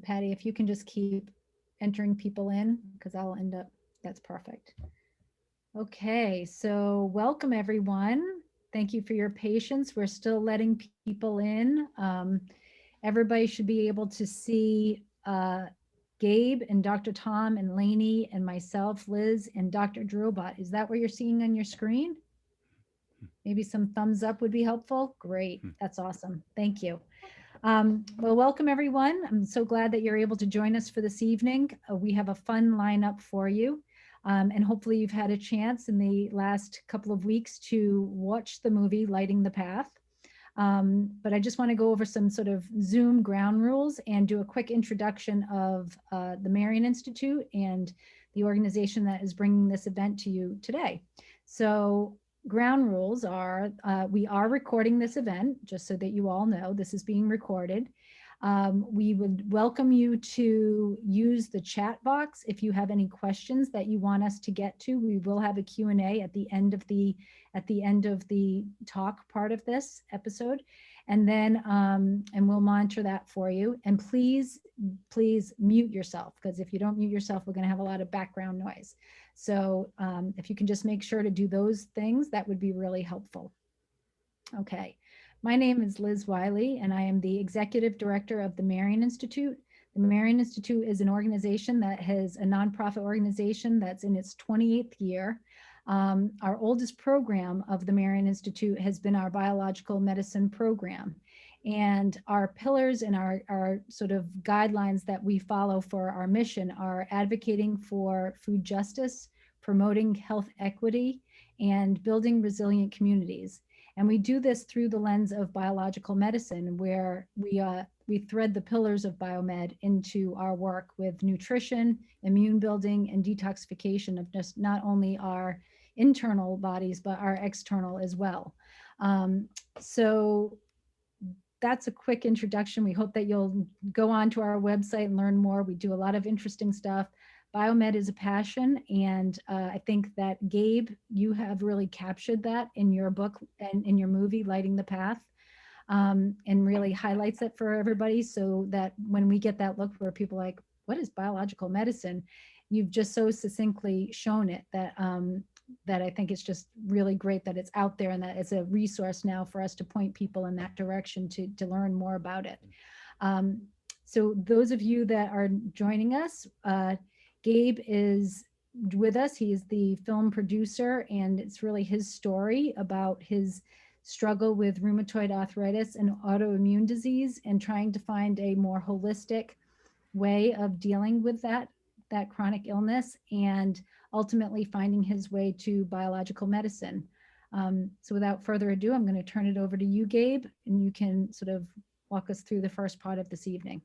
Patty, if you can just keep entering people in, because I'll end up, that's perfect. Okay, so welcome everyone. Thank you for your patience. We're still letting people in. Everybody should be able to see Gabe and Dr. Thom and Lainey and myself, Liz, and Dr. Drobot. Is that what you're seeing on your screen? Maybe some thumbs up would be helpful. Great, that's awesome. Thank you. Well, welcome everyone. I'm so glad that you're able to join us for this evening. We have a fun lineup for you. And hopefully you've had a chance in the last couple of weeks to watch the movie Lighting the Path. But I just want to go over some sort of Zoom ground rules and do a quick introduction of the Marion Institute and the organization that is bringing this event to you today. So ground rules are, we are recording this event, just so that you all know this is being recorded. We would welcome you to use the chat box if you have any questions that you want us to get to. We will have a Q&A at the end of the talk part of this episode, and then and we'll monitor that for you. And please mute yourself, because if you don't mute yourself, we're going to have a lot of background noise. So if you can just make sure to do those things, that would be really helpful. Okay. My name is Liz Wiley, and I am the Executive Director of the Marion Institute. The Marion Institute is an organization that has a nonprofit organization that's in its 28th year. Our oldest program of the Marion Institute has been our biological medicine program. And our pillars and our sort of guidelines that we follow for our mission are advocating for food justice, promoting health equity, and building resilient communities. And we do this through the lens of biological medicine, where we thread the pillars of BioMed into our work with nutrition, immune building, and detoxification of just not only our internal bodies, but our external as well. So that's a quick introduction. We hope that you'll go on to our website and learn more. We do a lot of interesting stuff. BioMed is a passion, and I think that Gabe, you have really captured that in your book and in your movie, Lighting the Path, and really highlights it for everybody, so that when we get that look where people are like, what is biological medicine? You've just so succinctly shown it that that I think it's just really great that it's out there and that it's a resource now for us to point people in that direction to learn more about it. So those of you that are joining us, Gabe is with us. He is the film producer, and it's really his story about his struggle with rheumatoid arthritis and autoimmune disease, and trying to find a more holistic way of dealing with that chronic illness, and ultimately finding his way to biological medicine. So without further ado, I'm going to turn it over to you, Gabe, and you can sort of walk us through the first part of this evening.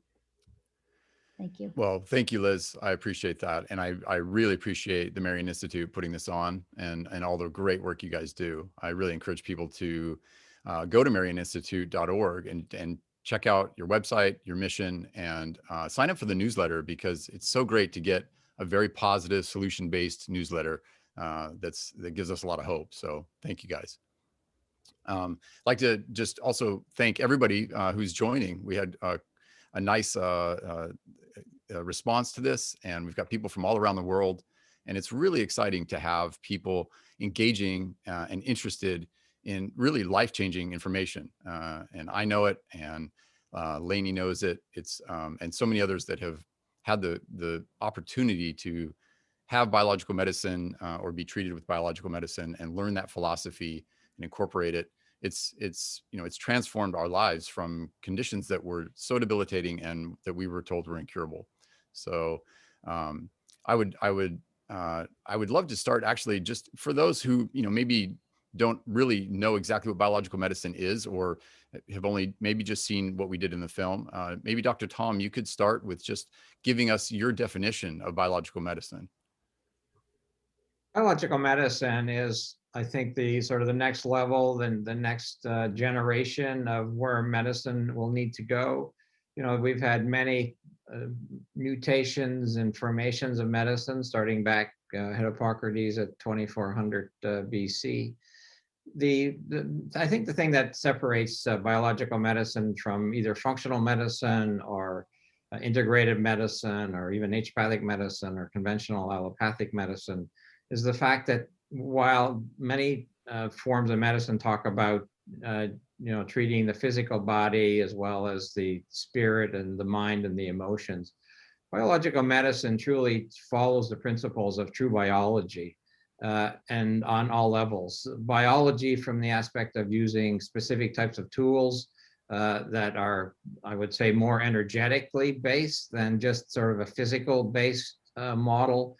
Thank you. Well, thank you, Liz. I appreciate that. And I really appreciate the Marion Institute putting this on, and all the great work you guys do. I really encourage people to go to marioninstitute.org and check out your website, your mission, and sign up for the newsletter, because it's so great to get a very positive, solution-based newsletter that gives us a lot of hope. So thank you, guys. I'd like to just also thank everybody who's joining. We had a nice response to this, and we've got people from all around the world, and it's really exciting to have people engaging and interested in really life-changing information. And I know it, and Lainey knows it. It's and so many others that have had the opportunity to have biological medicine or be treated with biological medicine and learn that philosophy and incorporate it. It's transformed our lives from conditions that were so debilitating and that we were told were incurable. So I would love to start, actually, just for those who maybe don't really know exactly what biological medicine is, or have only maybe just seen what we did in the film. Maybe Dr. Thom, you could start with just giving us your definition of biological medicine. Biological medicine is, I think, the sort of the next level, then the next generation of where medicine will need to go. We've had many mutations and formations of medicine, starting back Hippocrates at 2400 BC. I think the thing that separates biological medicine from either functional medicine or integrated medicine or even naturopathic medicine or conventional allopathic medicine is the fact that while many forms of medicine talk about treating the physical body as well as the spirit and the mind and the emotions, biological medicine truly follows the principles of true biology, and on all levels. Biology from the aspect of using specific types of tools that are, I would say, more energetically based than just sort of a physical based model.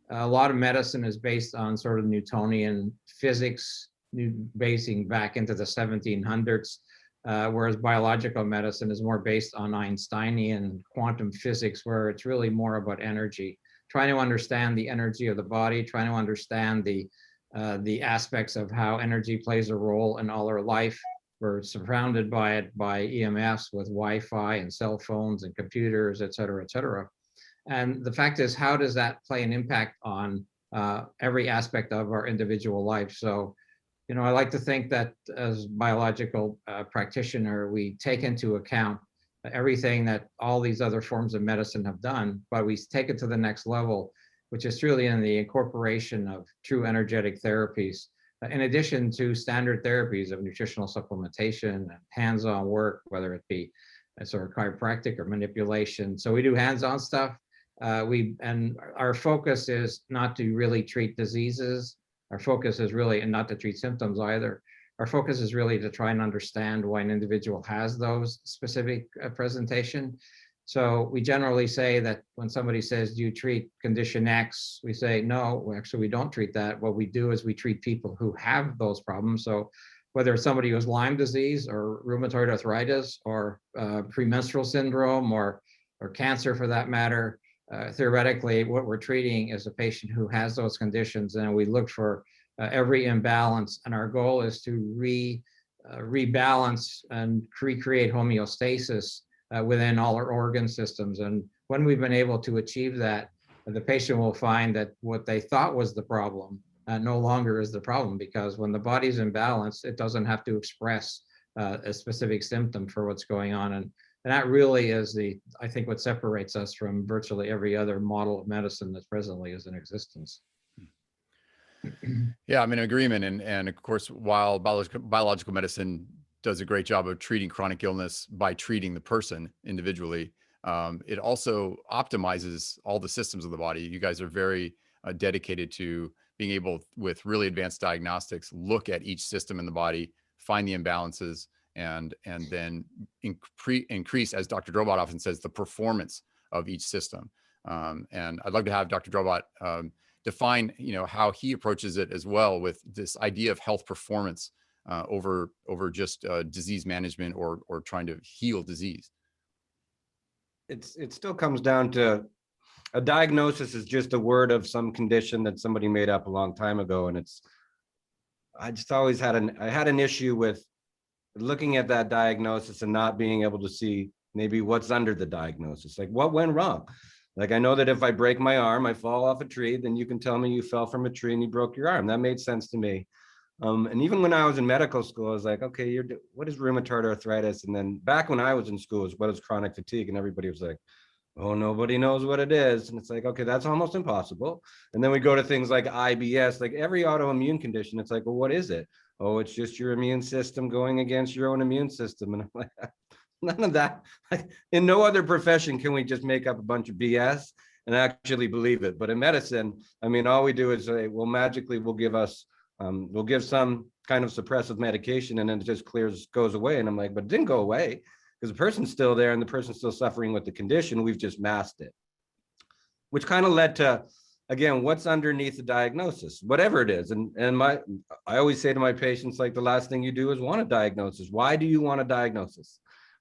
A lot of medicine is based on sort of Newtonian physics, basing back into the 1700s, whereas biological medicine is more based on Einsteinian quantum physics, where it's really more about energy, trying to understand the energy of the body, trying to understand the aspects of how energy plays a role in all our life. We're surrounded by it by EMFs with Wi-Fi and cell phones and computers, et cetera, et cetera. And the fact is, how does that play an impact on every aspect of our individual life? So, I like to think that as biological practitioner, we take into account everything that all these other forms of medicine have done, but we take it to the next level, which is truly in the incorporation of true energetic therapies, in addition to standard therapies of nutritional supplementation and hands-on work, whether it be sort of chiropractic or manipulation. So we do hands-on stuff. And our focus is not to really treat diseases. Our focus is really, and not to treat symptoms either. Our focus is really to try and understand why an individual has those specific presentation. So we generally say that when somebody says, do you treat condition X? We say, no, actually we don't treat that. What we do is we treat people who have those problems. So whether it's somebody who has Lyme disease or rheumatoid arthritis or premenstrual syndrome or cancer for that matter, theoretically, what we're treating is a patient who has those conditions, and we look for every imbalance. And our goal is to rebalance and recreate homeostasis within all our organ systems. And when we've been able to achieve that, the patient will find that what they thought was the problem no longer is the problem, because when the body's in balance, it doesn't have to express a specific symptom for what's going on. And that really is I think what separates us from virtually every other model of medicine that presently is in existence. Yeah, I'm in agreement. And of course, while biological medicine does a great job of treating chronic illness by treating the person individually, it also optimizes all the systems of the body. You guys are very dedicated to being able, with really advanced diagnostics, look at each system in the body, find the imbalances, and then increase, as Dr. Drobot often says, the performance of each system. And I'd love to have Dr. Drobot define, how he approaches it as well, with this idea of health performance over just disease management or trying to heal disease. It still comes down to a diagnosis is just a word of some condition that somebody made up a long time ago, and I just always had an issue with looking at that diagnosis and not being able to see maybe what's under the diagnosis, like what went wrong. Like, I know that if I break my arm, I fall off a tree, then you can tell me you fell from a tree and you broke your arm. That made sense to me. And even when I was in medical school, I was like, okay, what is rheumatoid arthritis? And then back when I was in school, what is chronic fatigue? And everybody was like, oh, nobody knows what it is. And it's like, okay, that's almost impossible. And then we go to things like IBS, like every autoimmune condition. It's like, well, what is it? Oh, it's just your immune system going against your own immune system. And I'm like, none of that. Like, in no other profession can we just make up a bunch of BS and actually believe it. But in medicine, I mean, all we do is say, well, magically we'll give some kind of suppressive medication and then it just goes away. And I'm like, but it didn't go away, because the person's still there and the person's still suffering with the condition. We've just masked it, which kind of led to, again, what's underneath the diagnosis, whatever it is. And I always say to my patients, like, the last thing you do is want a diagnosis. Why do you want a diagnosis?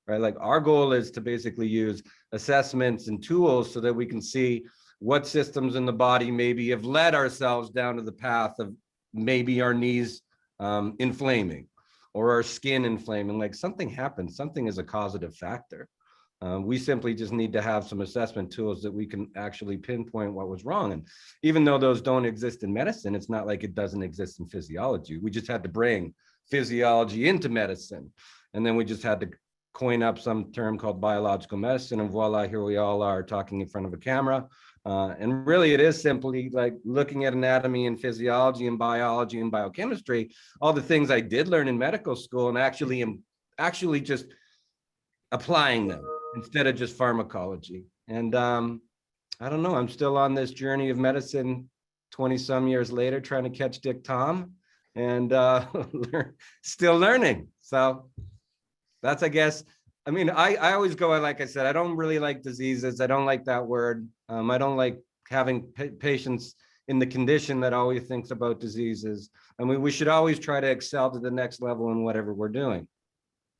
Right? Like, our goal is to basically use assessments and tools so that we can see what systems in the body maybe have led ourselves down to the path of maybe our knees inflaming or our skin inflaming. Like, something happened, something is a causative factor. We simply just need to have some assessment tools that we can actually pinpoint what was wrong. And even though those don't exist in medicine, it's not like it doesn't exist in physiology. We just had to bring physiology into medicine. And then we just had to coin up some term called biological medicine, and voila, here we all are talking in front of a camera. And really, it is simply like looking at anatomy and physiology and biology and biochemistry, all the things I did learn in medical school, and actually just applying them instead of just pharmacology. And I don't know, I'm still on this journey of medicine 20 some years later, trying to catch Dick Tom, and still learning. So that's, I guess, I mean, I always go, like I said, I don't really like diseases. I don't like that word. I don't like having patients in the condition that always thinks about diseases. I mean, we should always try to excel to the next level in whatever we're doing.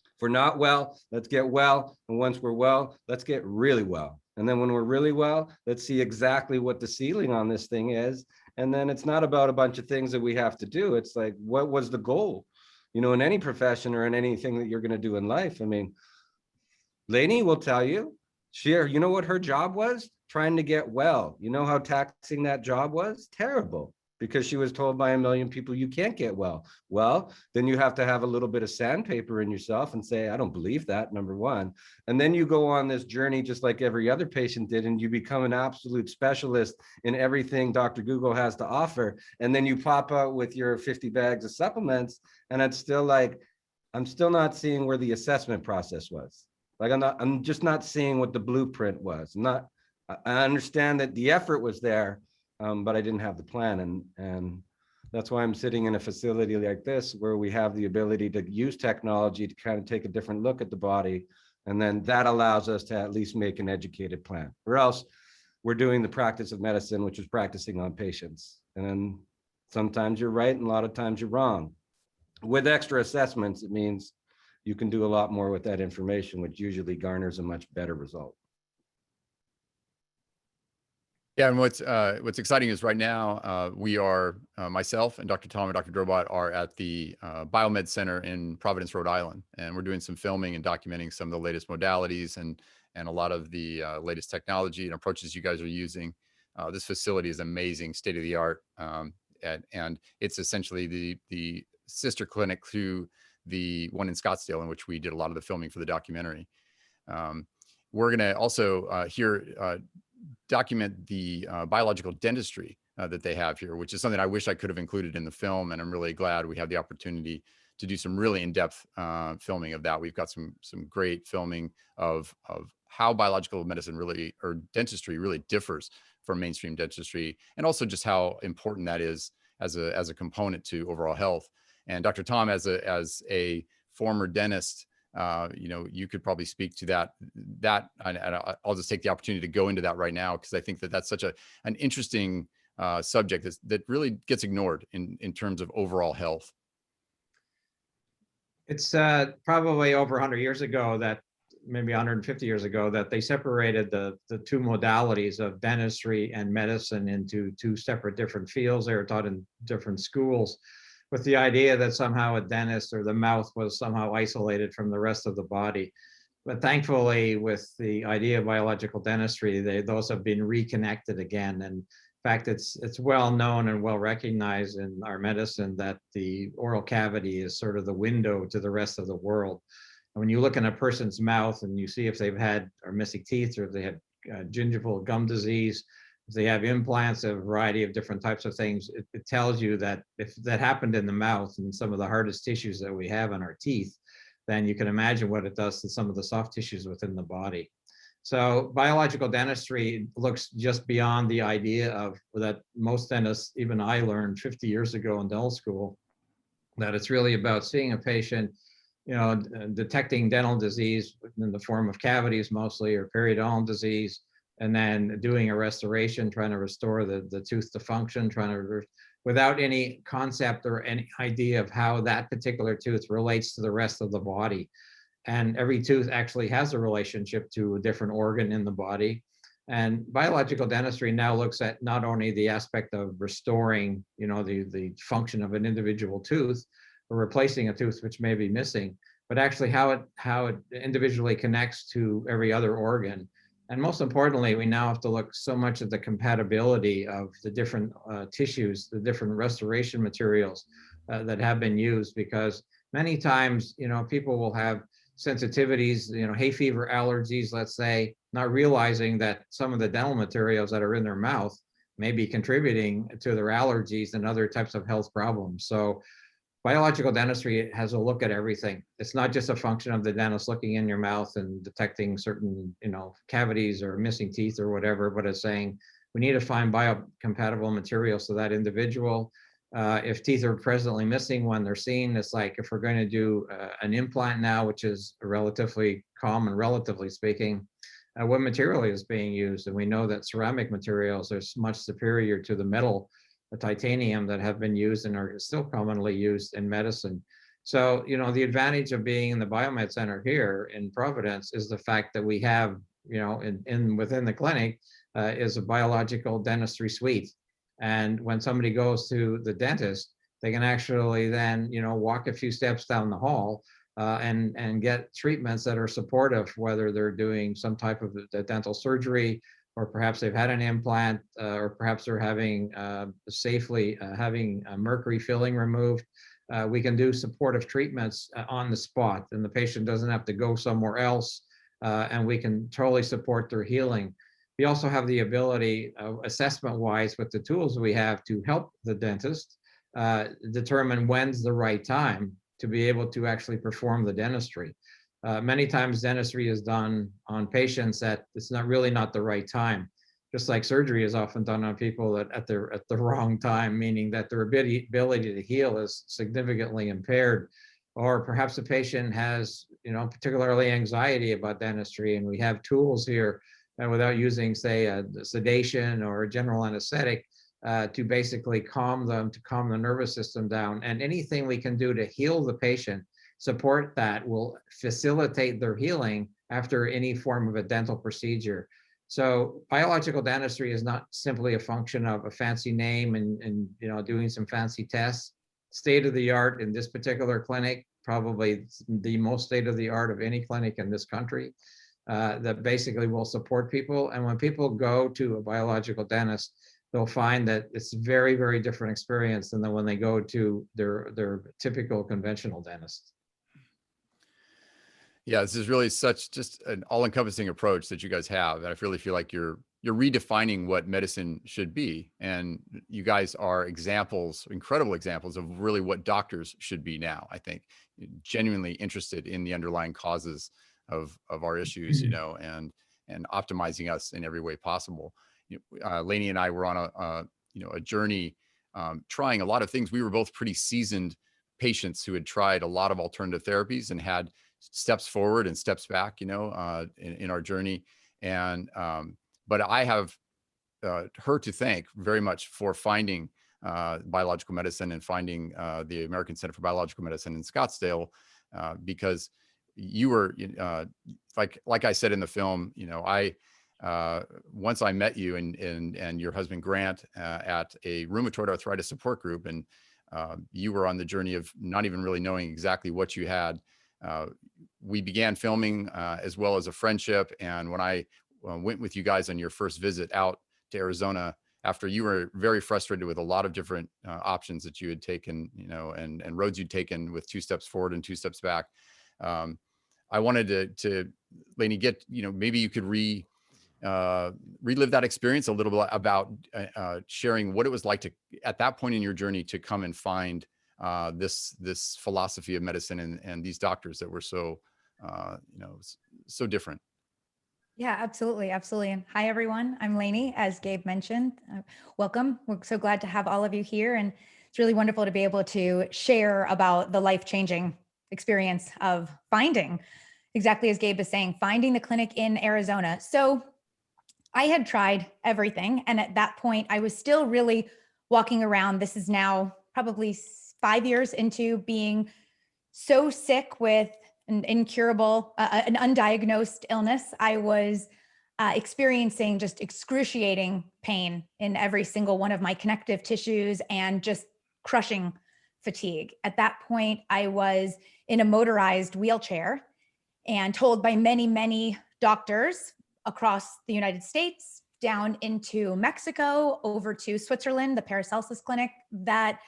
If we're not well, let's get well. And once we're well, let's get really well. And then when we're really well, let's see exactly what the ceiling on this thing is. And then it's not about a bunch of things that we have to do. It's like, what was the goal? You know, in any profession or in anything that you're going to do in life. I mean, Lainey will tell you, you know what her job was? Trying to get well. You know how taxing that job was? Terrible. Because she was told by a million people, you can't get well. Well, then you have to have a little bit of sandpaper in yourself and say, I don't believe that, number one. And then you go on this journey just like every other patient did, and you become an absolute specialist in everything Dr. Google has to offer. And then you pop out with your 50 bags of supplements, and it's still like, I'm still not seeing where the assessment process was. Like, I'm just not seeing what the blueprint was. I understand that the effort was there, but I didn't have the plan. And that's why I'm sitting in a facility like this, where we have the ability to use technology to kind of take a different look at the body. And then that allows us to at least make an educated plan, or else we're doing the practice of medicine, which is practicing on patients. And then sometimes you're right, and a lot of times you're wrong. With extra assessments, it means you can do a lot more with that information, which usually garners a much better result. Yeah, and what's exciting is right now we are myself and Dr. Thom and Dr. Drobot are at the BioMed Center in Providence, Rhode Island, and we're doing some filming and documenting some of the latest modalities and a lot of the latest technology and approaches you guys are using. This facility is amazing, state of the art, and it's essentially the sister clinic to the one in Scottsdale, in which we did a lot of the filming for the documentary. We're going to also document the biological dentistry that they have here, which is something I wish I could have included in the film. And I'm really glad we had the opportunity to do some really in-depth filming of that. We've got some great filming of how biological medicine really, or dentistry really differs from mainstream dentistry, and also just how important that is as a component to overall health. And Dr. Thom, as a former dentist, you know, you could probably speak to that. And I'll just take the opportunity to go into that right now, because I think that that's such an interesting subject that really gets ignored in terms of overall health. It's probably over 100 years ago, that maybe 150 years ago, that they separated the two modalities of dentistry and medicine into two separate different fields. They were taught in different schools, with the idea that somehow a dentist or the mouth was somehow isolated from the rest of the body. But thankfully, with the idea of biological dentistry, those have been reconnected again. And in fact, it's well known and well recognized in our medicine that the oral cavity is sort of the window to the rest of the world. And when you look in a person's mouth and you see if they've had or missing teeth, or if they had gingival gum disease, if they have implants, a variety of different types of things, it tells you that if that happened in the mouth and some of the hardest tissues that we have in our teeth, then you can imagine what it does to some of the soft tissues within the body. So biological dentistry looks just beyond the idea of that most dentists, even I learned 50 years ago in dental school, that it's really about seeing a patient, you know, detecting dental disease in the form of cavities mostly, or periodontal disease, and then doing a restoration, trying to restore the tooth to function, without any concept or any idea of how that particular tooth relates to the rest of the body. And every tooth actually has a relationship to a different organ in the body. And biological dentistry now looks at not only the aspect of restoring, you know, the function of an individual tooth, or replacing a tooth which may be missing, but actually how it individually connects to every other organ. And most importantly, we now have to look so much at the compatibility of the different tissues, the different restoration materials that have been used, because many times, you know, people will have sensitivities, hay fever, allergies, let's say, not realizing that some of the dental materials that are in their mouth may be contributing to their allergies and other types of health problems. So biological dentistry has a look at everything. It's not just a function of the dentist looking in your mouth and detecting certain, cavities or missing teeth or whatever, but it's saying we need to find biocompatible materials to that individual. If teeth are presently missing when they're seen, it's like if we're going to do an implant now, which is relatively common, relatively speaking, what material is being used? And we know that ceramic materials are much superior to the metal, the titanium that have been used and are still commonly used in medicine. So, the advantage of being in the BioMed Center here in Providence is the fact that we have, within the clinic is a biological dentistry suite. And when somebody goes to the dentist, they can actually then, walk a few steps down the hall and get treatments that are supportive, whether they're doing some type of dental surgery, or perhaps they've had an implant, or perhaps they're having safely having mercury filling removed. We can do supportive treatments on the spot, and the patient doesn't have to go somewhere else, and we can totally support their healing. We also have the ability, assessment-wise, with the tools we have to help the dentist determine when's the right time to be able to actually perform the dentistry. Many times dentistry is done on patients that it's really not the right time. Just like surgery is often done on people that at the wrong time, meaning that their ability to heal is significantly impaired. Or perhaps the patient has, particularly anxiety about dentistry, and we have tools here without using, say, a sedation or a general anesthetic to basically calm them, to calm the nervous system down. And anything we can do to heal the patient, support that, will facilitate their healing after any form of a dental procedure. So biological dentistry is not simply a function of a fancy name and doing some fancy tests. State of the art in this particular clinic, probably the most state of the art of any clinic in this country, that basically will support people. And when people go to a biological dentist, they'll find that it's a very, very different experience than when they go to their typical conventional dentist. Yeah, this is really such just an all-encompassing approach that you guys have. And I really feel like you're redefining what medicine should be. And you guys are examples, incredible examples of really what doctors should be now. I think genuinely interested in the underlying causes of our issues, and optimizing us in every way possible. Lainey and I were on a journey, trying a lot of things. We were both pretty seasoned patients who had tried a lot of alternative therapies and had steps forward and steps back, in our journey. And, but I have her to thank very much for finding biological medicine and finding the American Center for Biological Medicine in Scottsdale, because you were, like I said in the film, once I met you and your husband Grant at a rheumatoid arthritis support group, and you were on the journey of not even really knowing exactly what you had. We began filming as well as a friendship. And when I went with you guys on your first visit out to Arizona, after you were very frustrated with a lot of different options that you had taken, and roads you'd taken with 2 steps forward and 2 steps back, I wanted to Lainey, maybe you could relive that experience a little bit about sharing what it was like to, at that point in your journey, to come and find this philosophy of medicine and these doctors that were so, so different. Yeah, absolutely. Absolutely. And hi, everyone. I'm Lainey, as Gabe mentioned. Welcome. We're so glad to have all of you here. And it's really wonderful to be able to share about the life-changing experience of finding, exactly as Gabe is saying, finding the clinic in Arizona. So I had tried everything. And at that point, I was still really walking around. This is now probably 5 years into being so sick with an incurable, an undiagnosed illness. I was experiencing just excruciating pain in every single one of my connective tissues and just crushing fatigue. At that point, I was in a motorized wheelchair and told by many, many doctors across the United States, down into Mexico, over to Switzerland, the Paracelsus Clinic, that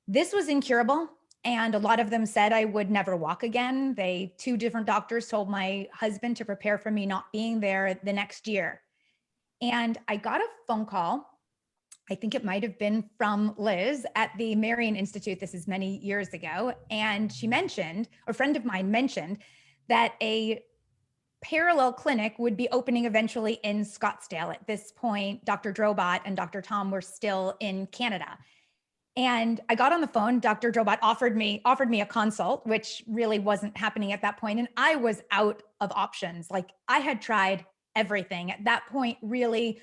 this was incurable And a lot of them said I would never walk again. Two different doctors told my husband to prepare for me not being there the next year. And I got a phone call. I think it might have been from Liz at the Marion Institute. This is many years ago. And she mentioned, a friend of mine mentioned, that a parallel clinic would be opening eventually in Scottsdale. At this point, Dr. Drobot and Dr. Thom were still in Canada. And I got on the phone. Dr. Drobot offered me a consult, which really wasn't happening at that point. And I was out of options. Like, I had tried everything. At that point, really,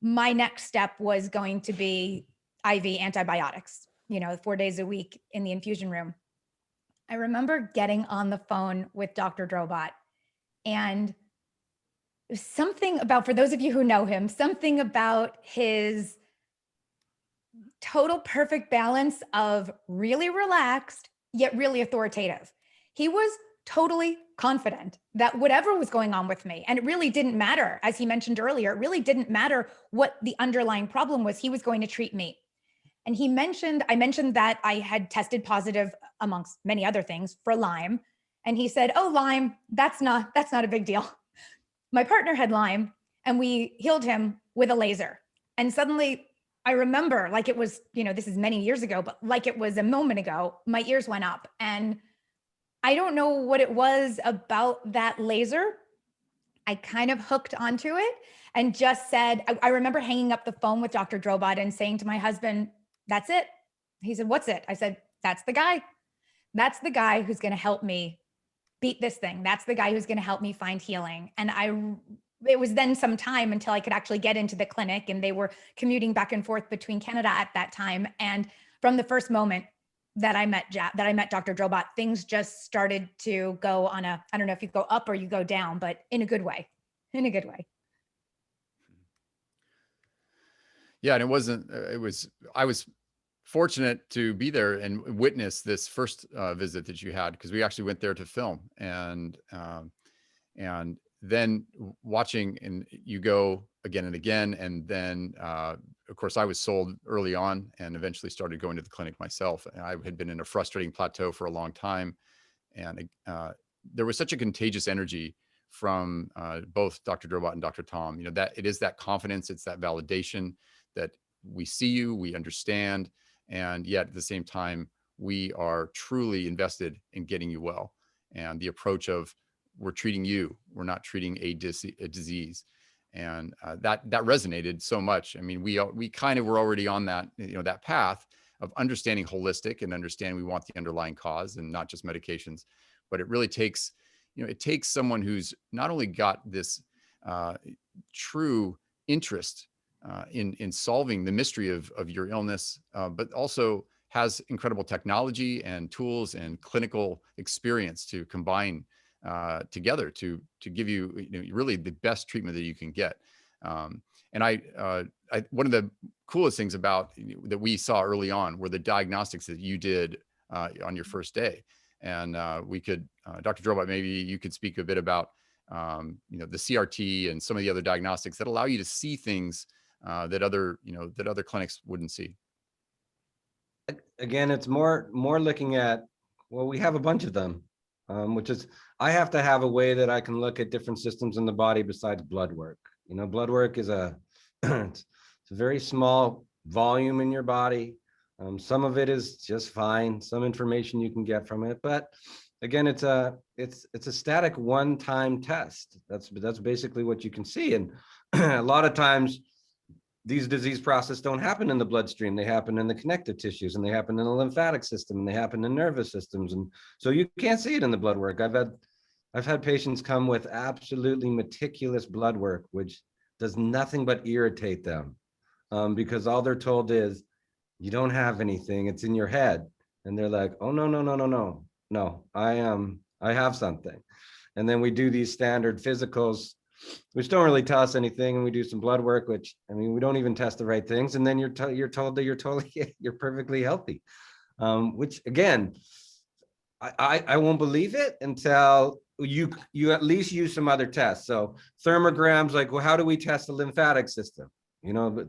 my next step was going to be IV antibiotics, 4 days a week in the infusion room. I remember getting on the phone with Dr. Drobot, and something about, for those of you who know him, something about his total perfect balance of really relaxed, yet really authoritative. He was totally confident that whatever was going on with me, and it really didn't matter, as he mentioned earlier, it really didn't matter what the underlying problem was, he was going to treat me. And I mentioned that I had tested positive, amongst many other things, for Lyme. And he said, "Oh, Lyme, that's not a big deal." My partner had Lyme, and we healed him with a laser. And suddenly I remember, like it was, this is many years ago, but like it was a moment ago, my ears went up. And I don't know what it was about that laser. I kind of hooked onto it and just said, I remember hanging up the phone with Dr. Drobot and saying to my husband, "That's it." He said, "What's it?" I said, "That's the guy. That's the guy who's going to help me beat this thing. That's the guy who's going to help me find healing." And it was then some time until I could actually get into the clinic, and they were commuting back and forth between Canada at that time. And from the first moment that I met Dr. Drobot, things just started to go on I don't know if you go up or you go down, but in a good way, Yeah. And I was fortunate to be there and witness this first visit that you had, because we actually went there to film, and then watching, and you go again and again. And then, of course, I was sold early on and eventually started going to the clinic myself. And I had been in a frustrating plateau for a long time. And there was such a contagious energy from both Dr. Drobot and Dr. Thom, that it is that confidence, it's that validation that we see you, we understand, and yet at the same time, we are truly invested in getting you well. And the approach of, we're treating you, we're not treating a disease. And that resonated so much. I mean, we kind of were already on that, that path of understanding holistic and understanding we want the underlying cause and not just medications. But it really takes, it takes someone who's not only got this true interest in solving the mystery of your illness, but also has incredible technology and tools and clinical experience to combine together to give you, really the best treatment that you can get. And one of the coolest things about that we saw early on were the diagnostics that you did on your first day. And we could, Dr. Drobot, maybe you could speak a bit about, the CRT and some of the other diagnostics that allow you to see things that other clinics wouldn't see. Again, it's more looking at, well, we have a bunch of them, which is, I have to have a way that I can look at different systems in the body besides blood work. Blood work is it's a very small volume in your body. Some of it is just fine, some information you can get from it, but again, it's a static one-time test. That's basically what you can see. And a lot of times these disease processes don't happen in the bloodstream. They happen in the connective tissues, and they happen in the lymphatic system, and they happen in nervous systems. And so you can't see it in the blood work. I've had patients come with absolutely meticulous blood work, which does nothing but irritate them, because all they're told is, you don't have anything, it's in your head. And they're like, oh, no, I have something. And then we do these standard physicals, which don't really tell us anything. And we do some blood work, which, I mean, we don't even test the right things. And then you're told that you're perfectly healthy. Which again, I won't believe it until you at least use some other tests. So thermograms, like, well, how do we test the lymphatic system? But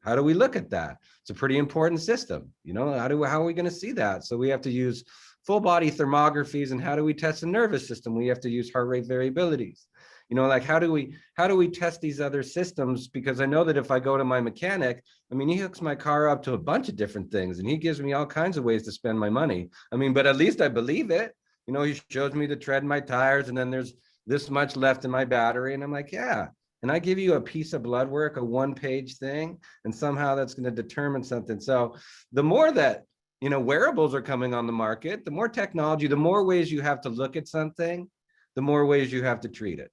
how do we look at that? It's a pretty important system. How are we going to see that? So we have to use full body thermographies, and how do we test the nervous system? We have to use heart rate variabilities. You know, like how do we test these other systems? Because I know that if I go to my mechanic, I mean, he hooks my car up to a bunch of different things and he gives me all kinds of ways to spend my money. I mean, but at least I believe it. You know, he shows me the tread in my tires and then there's this much left in my battery. And I'm like, yeah. And I give you a piece of blood work, a 1-page thing, and somehow that's going to determine something. So the more that, you know, wearables are coming on the market, the more technology, the more ways you have to look at something, the more ways you have to treat it.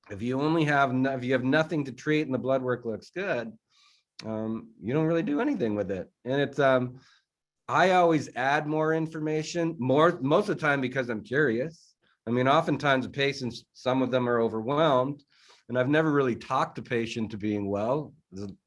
If you have nothing to treat and the blood work looks good, you don't really do anything with it. And it's, I always add more information, most of the time because I'm curious. I mean, oftentimes the patients, some of them are overwhelmed, and I've never really talked a patient to being well,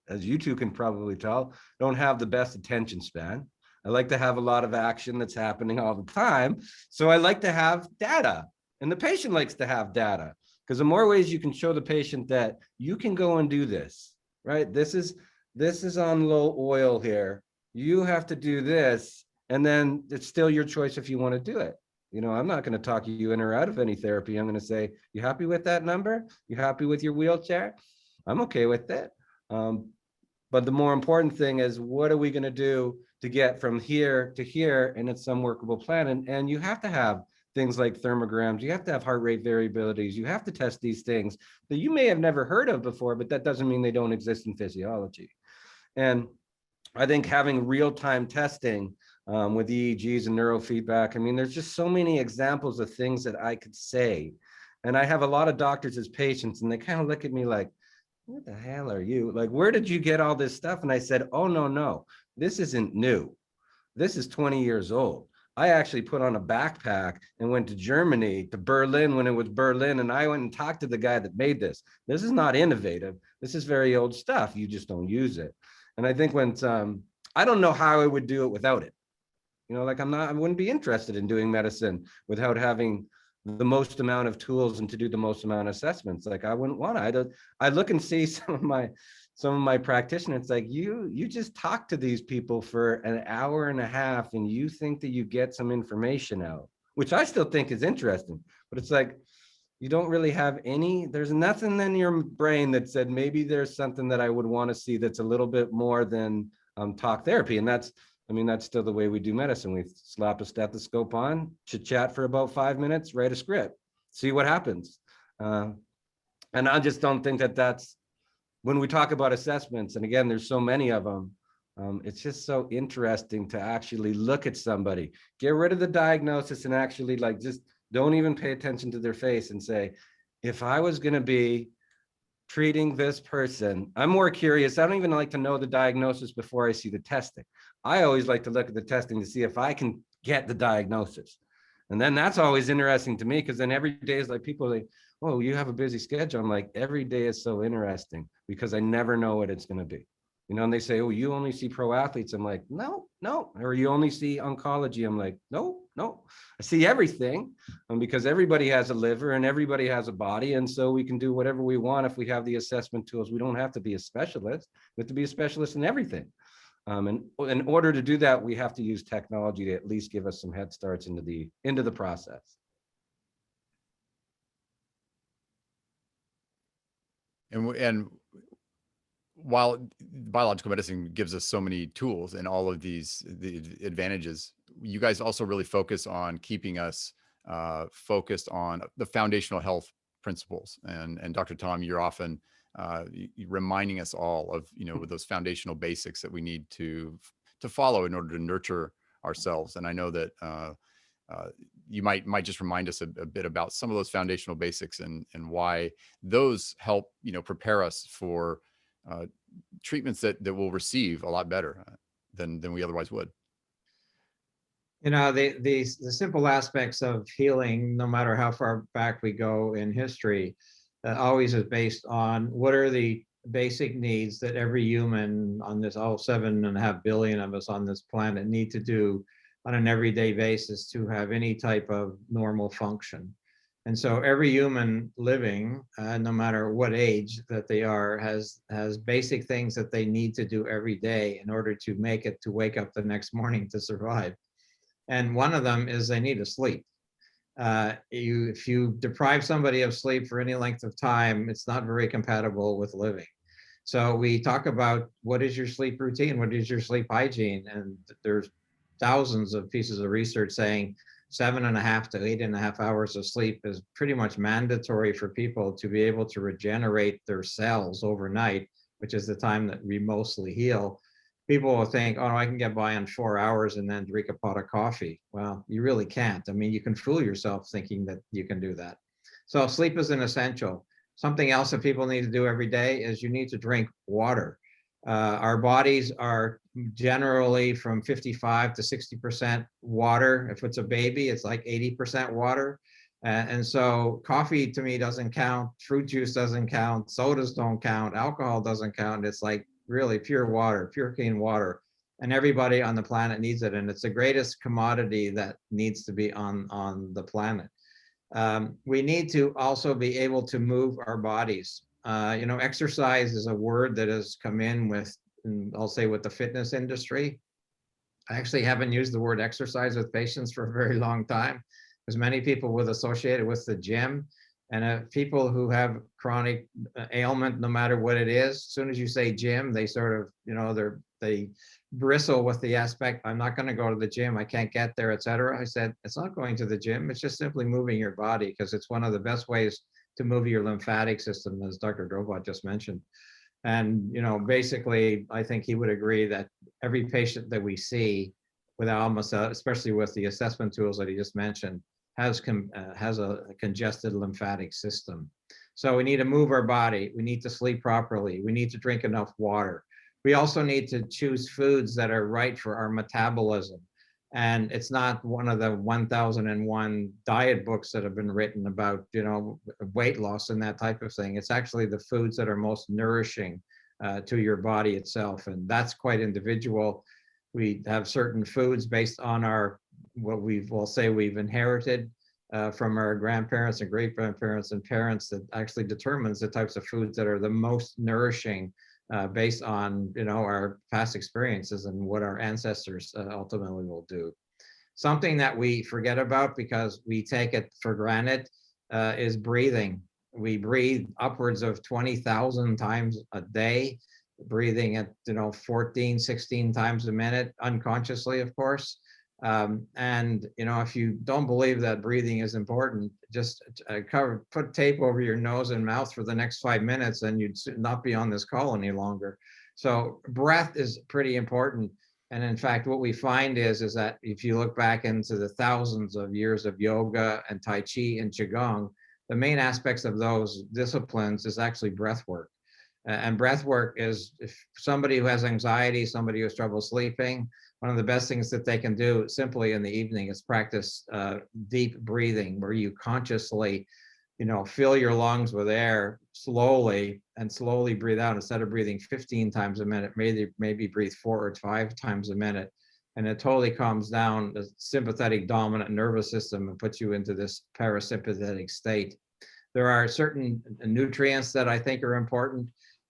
as you two can probably tell, don't have the best attention span. I like to have a lot of action that's happening all the time. So I like to have data, and the patient likes to have data. Because the more ways you can show the patient that you can go and do this, right? This is on low oil here. You have to do this, and then it's still your choice if you want to do it. You know, I'm not going to talk you in or out of any therapy. I'm going to say, you happy with that number? You happy with your wheelchair? I'm okay with it. But the more important thing is, what are we going to do to get from here to here? And it's some workable plan. And you have to have things like thermograms, you have to have heart rate variabilities, you have to test these things that you may have never heard of before, but that doesn't mean they don't exist in physiology. And I think having real-time testing with EEGs and neurofeedback, I mean, there's just so many examples of things that I could say. And I have a lot of doctors as patients, and they kind of look at me like, what the hell are you? Like, where did you get all this stuff? And I said, oh, no, this isn't new. This is 20 years old. I actually put on a backpack and went to Germany, to Berlin when it was Berlin, and I went and talked to the guy that made this. This is not innovative. This is very old stuff. You just don't use it. And I think when I don't know how I would do it without it. You know, like I wouldn't be interested in doing medicine without having the most amount of tools and to do the most amount of assessments. Like I wouldn't want to. I look and see some of my practitioners, it's like you just talk to these people for an hour and a half and you think that you get some information out, which I still think is interesting, but it's like, you don't really have there's nothing in your brain that said, maybe there's something that I would want to see that's a little bit more than talk therapy. And that's still the way we do medicine. We slap a stethoscope on, chit chat for about 5 minutes, write a script, see what happens. And I just don't think that that's, when we talk about assessments, and again, there's so many of them, it's just so interesting to actually look at somebody, get rid of the diagnosis and actually like, just don't even pay attention to their face and say, if I was going to be treating this person, I'm more curious. I don't even like to know the diagnosis before I see the testing. I always like to look at the testing to see if I can get the diagnosis. And then that's always interesting to me, because then every day is like, people are like, oh, you have a busy schedule. I'm like, every day is so interesting because I never know what it's going to be. You know, and they say, oh, you only see pro athletes. I'm like, no. Or you only see oncology. I'm like, no. I see everything, because everybody has a liver and everybody has a body. And so we can do whatever we want if we have the assessment tools. We don't have to be a specialist. We have to be a specialist in everything. And in order to do that, we have to use technology to at least give us some head starts into the process. And while biological medicine gives us so many tools and all of the advantages, you guys also really focus on keeping us focused on the foundational health principles. And Dr. Thom, you're often reminding us all of, those foundational basics that we need to follow in order to nurture ourselves. And I know that you might just remind us a bit about some of those foundational basics and why those help, prepare us for treatments that we'll receive a lot better than we otherwise would. The simple aspects of healing, no matter how far back we go in history, always is based on what are the basic needs that every human on this, all 7.5 billion of us on this planet need to do on an everyday basis to have any type of normal function. And so every human living, no matter what age that they are, has basic things that they need to do every day in order to make it, to wake up the next morning, to survive. And one of them is they need to sleep. If you deprive somebody of sleep for any length of time, it's not very compatible with living. So we talk about what is your sleep routine? What is your sleep hygiene? And there's thousands of pieces of research saying 7.5 to 8.5 hours of sleep is pretty much mandatory for people to be able to regenerate their cells overnight, which is the time that we mostly heal. People will think, oh, I can get by on 4 hours and then drink a pot of coffee. Well, you really can't. I mean, you can fool yourself thinking that you can do that. So sleep is an essential. Something else that people need to do every day is you need to drink water. Our bodies are generally from 55 to 60% water. If it's a baby, it's like 80% water. And so coffee to me doesn't count, fruit juice doesn't count, sodas don't count, alcohol doesn't count. It's like really pure water, pure clean water. And everybody on the planet needs it. And it's the greatest commodity that needs to be on the planet. We need to also be able to move our bodies. Exercise is a word that has come in with, I'll say, with the fitness industry. I actually haven't used the word exercise with patients for a very long time, because many people would associate it with the gym. And people who have chronic ailment, no matter what it is, as soon as you say gym, they sort of, they bristle with the aspect, I'm not going to go to the gym, I can't get there, etc. I said, it's not going to the gym, it's just simply moving your body, because it's one of the best ways to move your lymphatic system, as Dr. Drobot just mentioned. And, basically, I think he would agree that every patient that we see with almost, especially with the assessment tools that he just mentioned, has a congested lymphatic system. So we need to move our body. We need to sleep properly. We need to drink enough water. We also need to choose foods that are right for our metabolism. And it's not one of the 1001 diet books that have been written about, weight loss and that type of thing. It's actually the foods that are most nourishing to your body itself. And that's quite individual. We have certain foods based on what we've inherited from our grandparents and great grandparents and parents, that actually determines the types of foods that are the most nourishing based on our past experiences and what our ancestors ultimately will do. Something that we forget about because we take it for granted is breathing. We breathe upwards of 20,000 times a day, breathing at 14, 16 times a minute, unconsciously, of course. And if you don't believe that breathing is important, just put tape over your nose and mouth for the next 5 minutes, and you'd not be on this call any longer. So breath is pretty important. And in fact, what we find is that if you look back into the thousands of years of yoga and Tai Chi and Qigong, the main aspects of those disciplines is actually breath work. And breath work is, if somebody who has anxiety, somebody who has trouble sleeping, one of the best things that they can do simply in the evening is practice deep breathing, where you consciously, fill your lungs with air slowly and slowly breathe out. Instead of breathing 15 times a minute, maybe breathe 4 or 5 times a minute. And it totally calms down the sympathetic dominant nervous system and puts you into this parasympathetic state. There are certain nutrients that I think are important.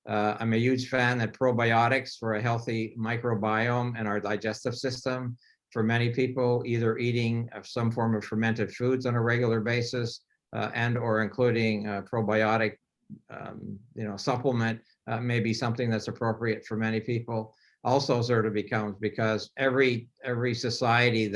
I'm a huge fan of probiotics for a healthy microbiome and our digestive system. For many people, either eating some form of fermented foods on a regular basis and or including probiotic supplement may be something that's appropriate for many people. Also sort of becomes, because every society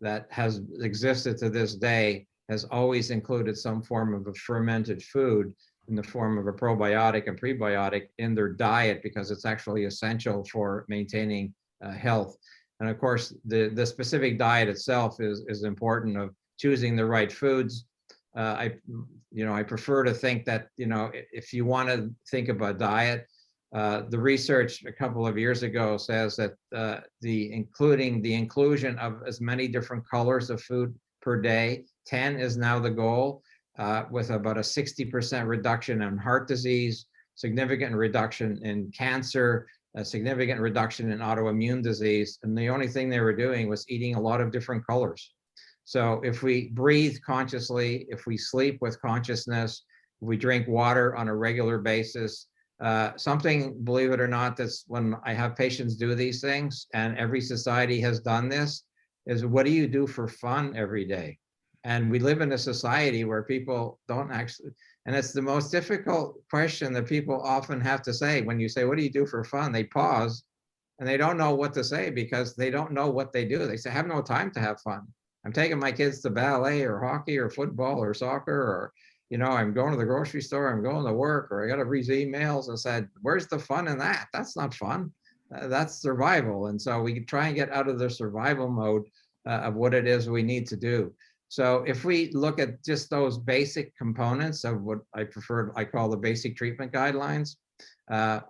that has existed to this day has always included some form of a fermented food in the form of a probiotic and prebiotic in their diet, because it's actually essential for maintaining health. And of course, the specific diet itself is important, of choosing the right foods. I prefer to think that, if you want to think about diet, the research a couple of years ago says that the inclusion of as many different colors of food per day, 10 is now the goal. With about a 60% reduction in heart disease, significant reduction in cancer, a significant reduction in autoimmune disease. And the only thing they were doing was eating a lot of different colors. So if we breathe consciously, if we sleep with consciousness, if we drink water on a regular basis, something, believe it or not, that's when I have patients do these things, and every society has done this, is what do you do for fun every day? And we live in a society where people don't actually, and it's the most difficult question that people often have to say. When you say, what do you do for fun? They pause and they don't know what to say because they don't know what they do. They say, I have no time to have fun. I'm taking my kids to ballet or hockey or football or soccer, or, I'm going to the grocery store, I'm going to work, or I got to read emails. And said, where's the fun in that? That's not fun. That's survival. And so we try and get out of the survival mode of what it is we need to do. So if we look at just those basic components of what I call the basic treatment guidelines,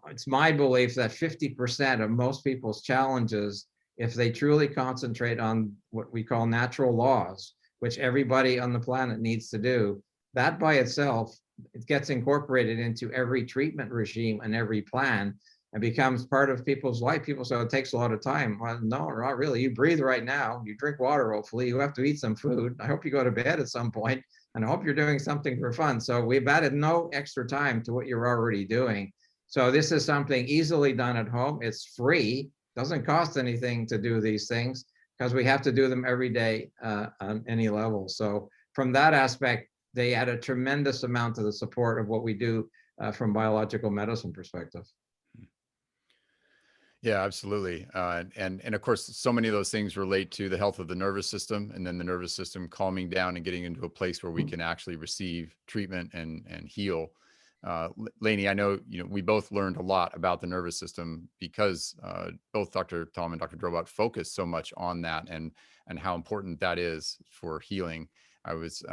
it's my belief that 50% of most people's challenges, if they truly concentrate on what we call natural laws, which everybody on the planet needs to do, that by itself, it gets incorporated into every treatment regime and every plan and becomes part of people's life. People say it takes a lot of time. Well, no, not really. You breathe right now. You drink water, hopefully. You have to eat some food. I hope you go to bed at some point, and I hope you're doing something for fun. So we've added no extra time to what you're already doing. So this is something easily done at home. It's free. Doesn't cost anything to do these things because we have to do them every day on any level. So from that aspect, they add a tremendous amount to the support of what we do from biological medicine perspective. Yeah, absolutely. And of course, so many of those things relate to the health of the nervous system, and then the nervous system calming down and getting into a place where we can actually receive treatment and heal. Lainey, I know we both learned a lot about the nervous system because both Dr. Thom and Dr. Drobot focus so much on that and how important that is for healing. I was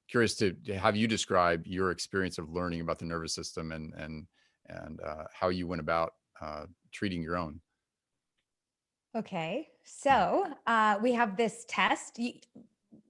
curious to have you describe your experience of learning about the nervous system and how you went about treating your own. Okay, so we have this test.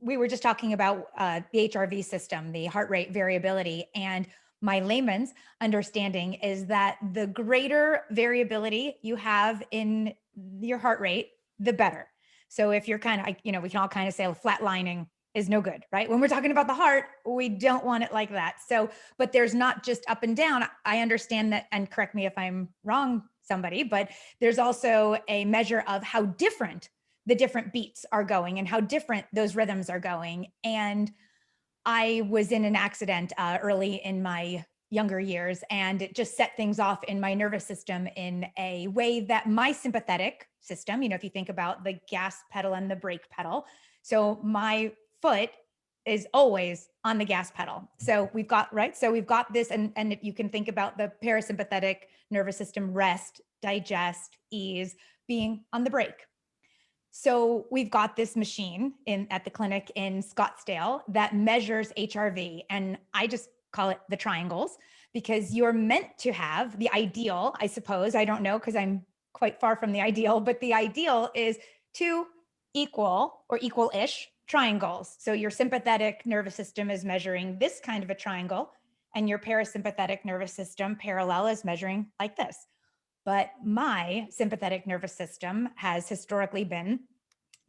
We were just talking about the HRV system, the heart rate variability, and my layman's understanding is that the greater variability you have in your heart rate, the better. So if you're kind of, we can all kind of say flatlining is no good, right? When we're talking about the heart, we don't want it like that. So, but there's not just up and down. I understand that, and correct me if I'm wrong, somebody, but there's also a measure of how different the different beats are going and how different those rhythms are going. And I was in an accident early in my younger years, and it just set things off in my nervous system in a way that my sympathetic system, if you think about the gas pedal and the brake pedal, so my foot is always on the gas pedal. So we've got, right? So we've got this, and if you can think about the parasympathetic nervous system, rest, digest, ease, being on the brake. So we've got this machine at the clinic in Scottsdale that measures HRV, and I just call it the triangles because you're meant to have the ideal, I suppose, I don't know, because I'm quite far from the ideal, but the ideal is 2 equal or equal-ish triangles. So your sympathetic nervous system is measuring this kind of a triangle, and your parasympathetic nervous system parallel is measuring like this. But my sympathetic nervous system has historically been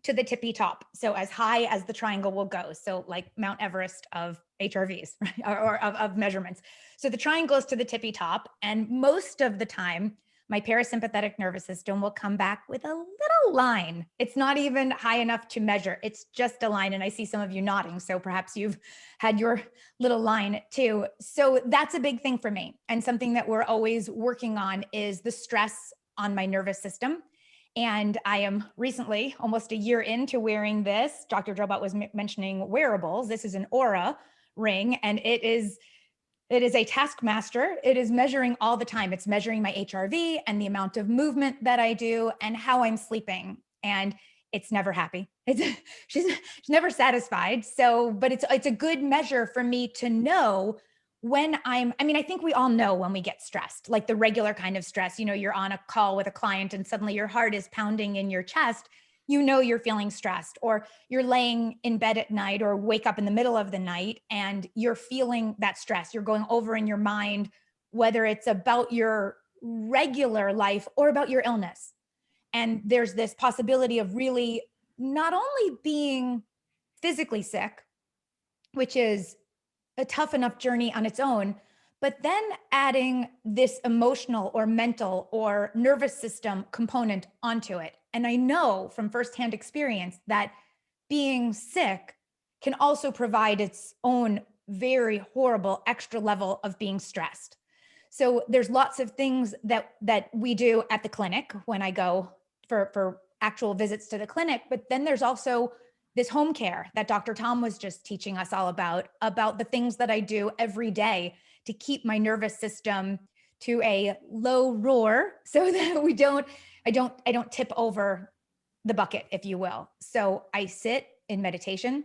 to the tippy top. So as high as the triangle will go. So like Mount Everest of HRVs, right? or of measurements. So the triangle is to the tippy top. And most of the time, my parasympathetic nervous system will come back with a little line. It's not even high enough to measure. It's just a line. And I see some of you nodding. So perhaps you've had your little line too. So that's a big thing for me. And something that we're always working on is the stress on my nervous system. And I am recently, almost a year into wearing this. Dr. Drobot was mentioning wearables. This is an Aura ring, and it is a taskmaster. It is measuring all the time. It's measuring my HRV and the amount of movement that I do and how I'm sleeping. And it's never happy. She's never satisfied. So, but it's a good measure for me to know when I think we all know when we get stressed, like the regular kind of stress. You're on a call with a client and suddenly your heart is pounding in your chest. You're feeling stressed, or you're laying in bed at night or wake up in the middle of the night and you're feeling that stress. You're going over in your mind, whether it's about your regular life or about your illness. And there's this possibility of really not only being physically sick, which is a tough enough journey on its own, but then adding this emotional or mental or nervous system component onto it. And I know from firsthand experience that being sick can also provide its own very horrible extra level of being stressed. So there's lots of things that we do at the clinic when I go for actual visits to the clinic, but then there's also this home care that Dr. Thom was just teaching us all about the things that I do every day to keep my nervous system to a low roar so that I don't tip over the bucket, if you will. So I sit in meditation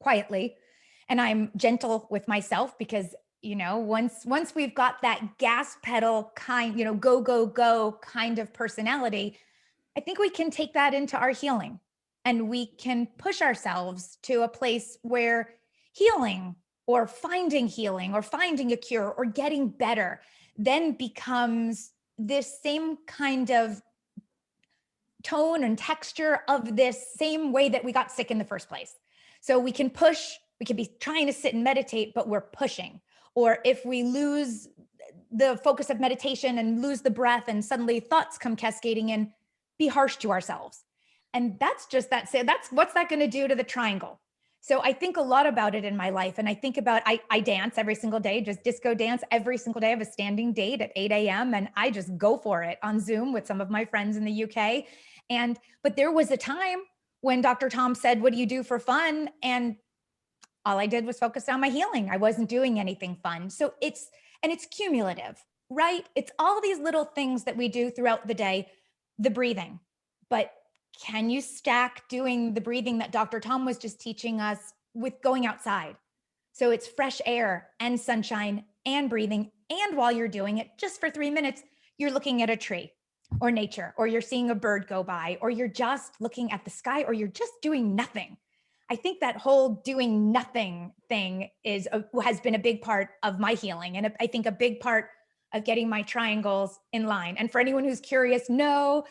quietly, and I'm gentle with myself because, once we've got that gas pedal kind, go, go, go kind of personality, I think we can take that into our healing, and we can push ourselves to a place where healing or finding a cure or getting better then becomes this same kind of tone and texture of this same way that we got sick in the first place. So we can push, we can be trying to sit and meditate, but we're pushing. Or if we lose the focus of meditation and lose the breath and suddenly thoughts come cascading in, be harsh to ourselves. And that's what's that going to do to the triangle? So I think a lot about it in my life. And I think about, I dance every single day, just disco dance every single day. I have a standing date at 8 a.m. and I just go for it on Zoom with some of my friends in the UK. But there was a time when Dr. Thom said, what do you do for fun? And all I did was focus on my healing. I wasn't doing anything fun. So it's cumulative, right? It's all these little things that we do throughout the day, the breathing. But can you stack doing the breathing that Dr. Thom was just teaching us with going outside? So it's fresh air and sunshine and breathing. And while you're doing it, just for 3 minutes, you're looking at a tree or nature, or you're seeing a bird go by, or you're just looking at the sky, or you're just doing nothing. I think that whole doing nothing thing has been a big part of my healing. And I think a big part of getting my triangles in line. And for anyone who's curious, no,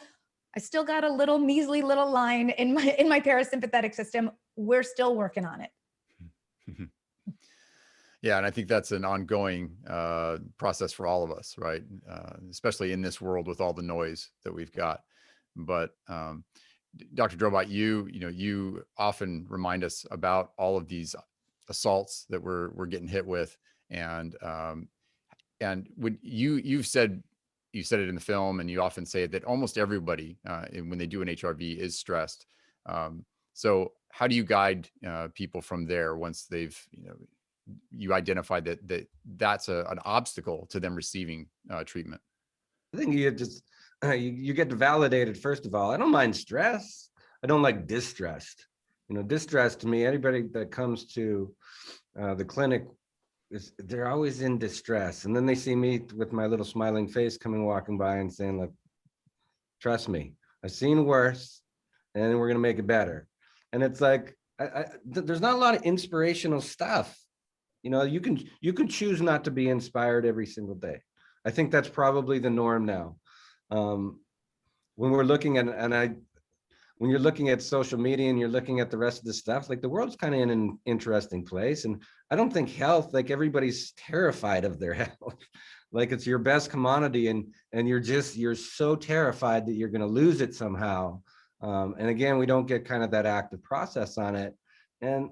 I still got a measly little line in my parasympathetic system. We're still working on it. Yeah, and I think that's an ongoing process for all of us, right? Especially in this world with all the noise that we've got. But Dr. Drobot, you often remind us about all of these assaults that we're getting hit with, and when you said it in the film, and you often say that almost everybody when they do an HRV is stressed. So how do you guide people from there once they've you identify that's an obstacle to them receiving treatment? I think you just you get validated. First of all, I don't mind stress. I don't like distressed. Distress to me, anybody that comes to the clinic, they're always in distress. And then they see me with my little smiling face walking by and saying, look, trust me, I've seen worse, and we're going to make it better. And it's like, there's not a lot of inspirational stuff. You can choose not to be inspired every single day. I think that's probably the norm now. When we're looking at, when you're looking at social media and you're looking at the rest of the stuff, like the world's kind of in an interesting place. And I don't think health, like everybody's terrified of their health. Like it's your best commodity, and you're so terrified that you're going to lose it somehow. And again, we don't get kind of that active process on it. And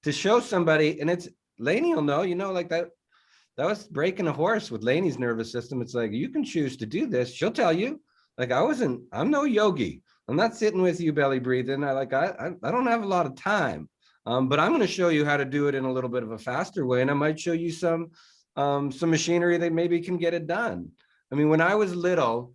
to show somebody, and it's, Lainey will know, like that was breaking a horse with Lainey's nervous system. It's like, you can choose to do this. She'll tell you, like, I'm no yogi. I'm not sitting with you belly breathing. I don't have a lot of time, but I'm going to show you how to do it in a little bit of a faster way. And I might show you some machinery that maybe can get it done. I mean, when I was little,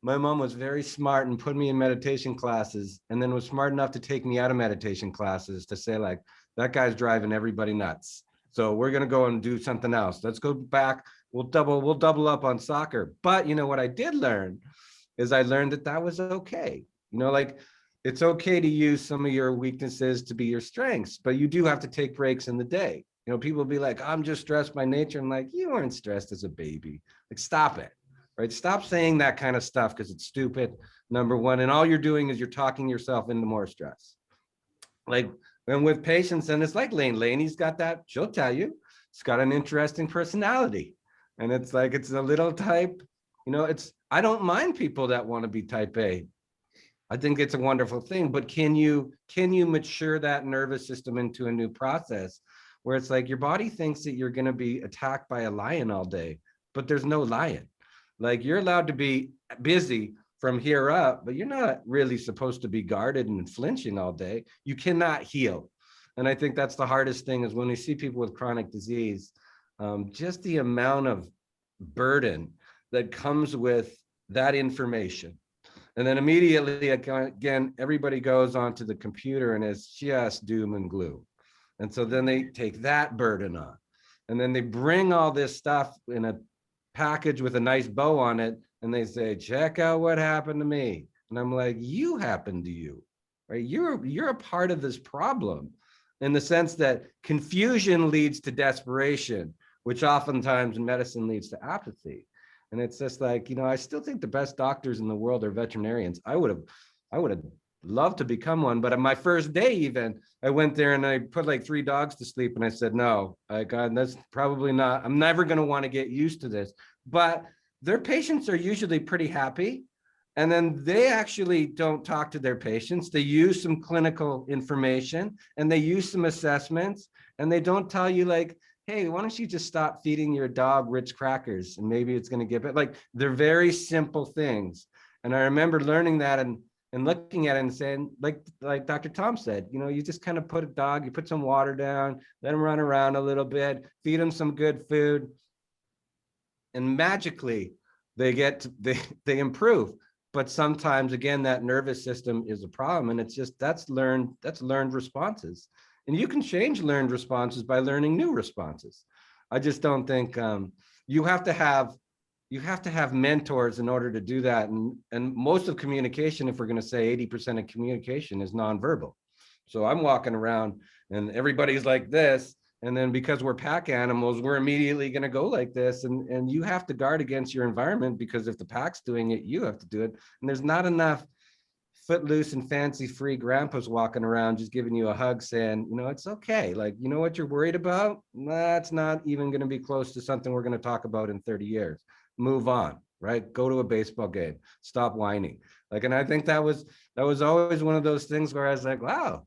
my mom was very smart and put me in meditation classes, and then was smart enough to take me out of meditation classes to say, like, that guy's driving everybody nuts. So we're going to go and do something else. Let's go back. We'll double up on soccer. But what I did learn is I learned that was okay. Like, it's okay to use some of your weaknesses to be your strengths, but you do have to take breaks in the day. People will be like, I'm just stressed by nature. I'm like, you weren't stressed as a baby. Like, stop it, right? Stop saying that kind of stuff, because it's stupid, number one. And all you're doing is you're talking yourself into more stress. Like, and with patients, and it's like Lainey's got that, she'll tell you, it's got an interesting personality. And it's like, it's a little type, I don't mind people that want to be type A. I think it's a wonderful thing, but can you mature that nervous system into a new process where it's like your body thinks that you're going to be attacked by a lion all day, but there's no lion. Like, you're allowed to be busy from here up, but you're not really supposed to be guarded and flinching all day. You cannot heal. And I think that's the hardest thing, is when we see people with chronic disease, just the amount of burden that comes with that information. And then immediately, again, everybody goes onto the computer and it's just doom and gloom. And so then they take that burden on. And then they bring all this stuff in a package with a nice bow on it. And they say, check out what happened to me. And I'm like, you happened to you, right? You're a part of this problem, in the sense that confusion leads to desperation, which oftentimes in medicine leads to apathy. And it's just like, I still think the best doctors in the world are veterinarians. I would have loved to become one, but on my first day even, I went there and I put like 3 dogs to sleep, and I said, no, God, that's probably not, I'm never going to want to get used to this. But their patients are usually pretty happy. And then they actually don't talk to their patients. They use some clinical information and they use some assessments, and they don't tell you like, hey, why don't you just stop feeding your dog Ritz crackers and maybe it's going to get better. Like, they're very simple things. And I remember learning that and looking at it and saying, like Dr. Thom said, you just kind of put a dog, you put some water down, let him run around a little bit, feed him some good food, and magically they improve. But sometimes, again, that nervous system is a problem, and it's just, that's learned responses. And you can change learned responses by learning new responses. I just don't think you have to have mentors in order to do that. And most of communication, if we're going to say 80% of communication, is nonverbal. So I'm walking around and everybody's like this. And then because we're pack animals, we're immediately going to go like this. And you have to guard against your environment, because if the pack's doing it, you have to do it. And there's not enough footloose and fancy free grandpas walking around just giving you a hug saying, it's okay. Like, what you're worried about? That's not even going to be close to something we're going to talk about in 30 years. Move on, right? Go to a baseball game. Stop whining. Like, and I think that was always one of those things where I was like, wow.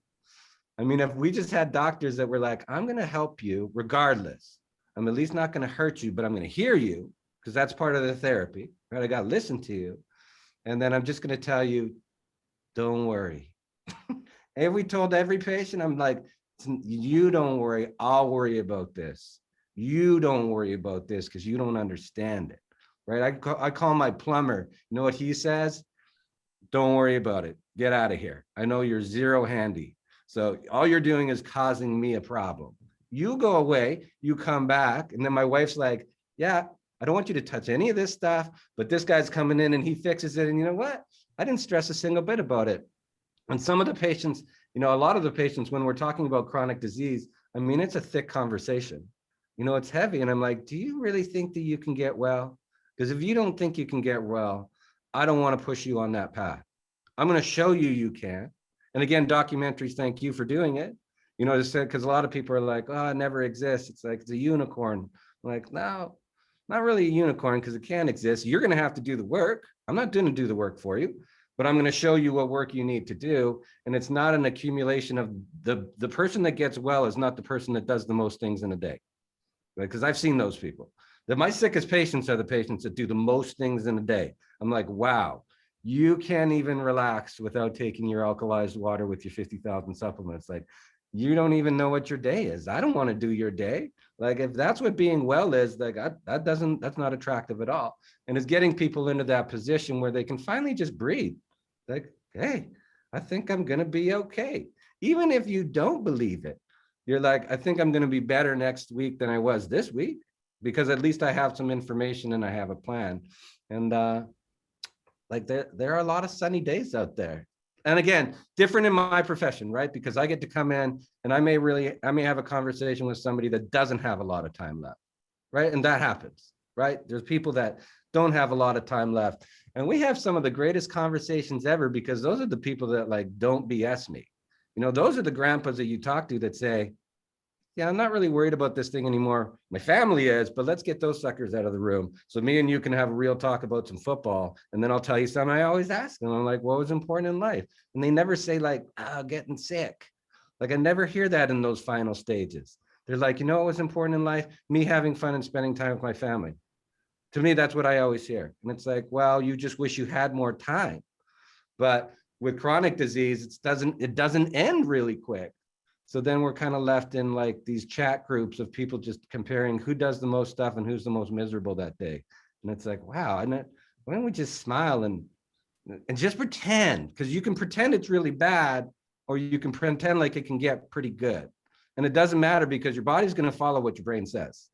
I mean, if we just had doctors that were like, I'm going to help you regardless. I'm at least not going to hurt you, but I'm going to hear you, because that's part of the therapy, right? I got to listen to you. And then I'm just going to tell you, don't worry. And we told every patient, I'm like, you don't worry. I'll worry about this. You don't worry about this because you don't understand it, right? I call my plumber. You know what he says? Don't worry about it. Get out of here. I know you're zero handy. So all you're doing is causing me a problem. You go away, you come back. And then my wife's like, yeah, I don't want you to touch any of this stuff, but this guy's coming in and he fixes it. And you know what? I didn't stress a single bit about it. And some of the patients, a lot of the patients, when we're talking about chronic disease, I mean, it's a thick conversation. It's heavy. And I'm like, do you really think that you can get well? Because if you don't think you can get well, I don't want to push you on that path. I'm going to show you can. And again, documentaries, thank you for doing it. Because a lot of people are like, oh, it never exists. It's like, it's a unicorn. I'm like, no, not really a unicorn, because it can exist. You're going to have to do the work. I'm not going to do the work for you, but I'm going to show you what work you need to do. And it's not an accumulation of the person that gets well is not the person that does the most things in a day. Right? Because I've seen those people. My sickest patients are the patients that do the most things in a day. I'm like, wow. You can't even relax without taking your alkalized water with your 50,000 supplements. Like, you don't even know what your day is. I don't want to do your day. Like, if that's what being well is, like, that's not attractive at all. And it's getting people into that position where they can finally just breathe. Like, hey, I think I'm going to be okay. Even if you don't believe it, you're like, I think I'm going to be better next week than I was this week, because at least I have some information and I have a plan. And, like, there are a lot of sunny days out there. And again, different in my profession, right? Because I get to come in and I may have a conversation with somebody that doesn't have a lot of time left, right? And that happens, right? There's people that don't have a lot of time left. And we have some of the greatest conversations ever, because those are the people that, like, don't BS me. Those are the grandpas that you talk to that say, yeah, I'm not really worried about this thing anymore. My family is, but let's get those suckers out of the room. So me and you can have a real talk about some football. And then I'll tell you something I always ask them. I'm like, what was important in life? And they never say like, getting sick. Like I never hear that in those final stages. They're like, you know what was important in life? Me having fun and spending time with my family. To me, that's what I always hear. And it's like, well, you just wish you had more time. But with chronic disease, it doesn't end really quick. So then we're kind of left in like these chat groups of people just comparing who does the most stuff and who's the most miserable that day. And it's like, wow, why don't we just smile and just pretend? Because you can pretend it's really bad, or you can pretend like it can get pretty good. And it doesn't matter because your body's going to follow what your brain says.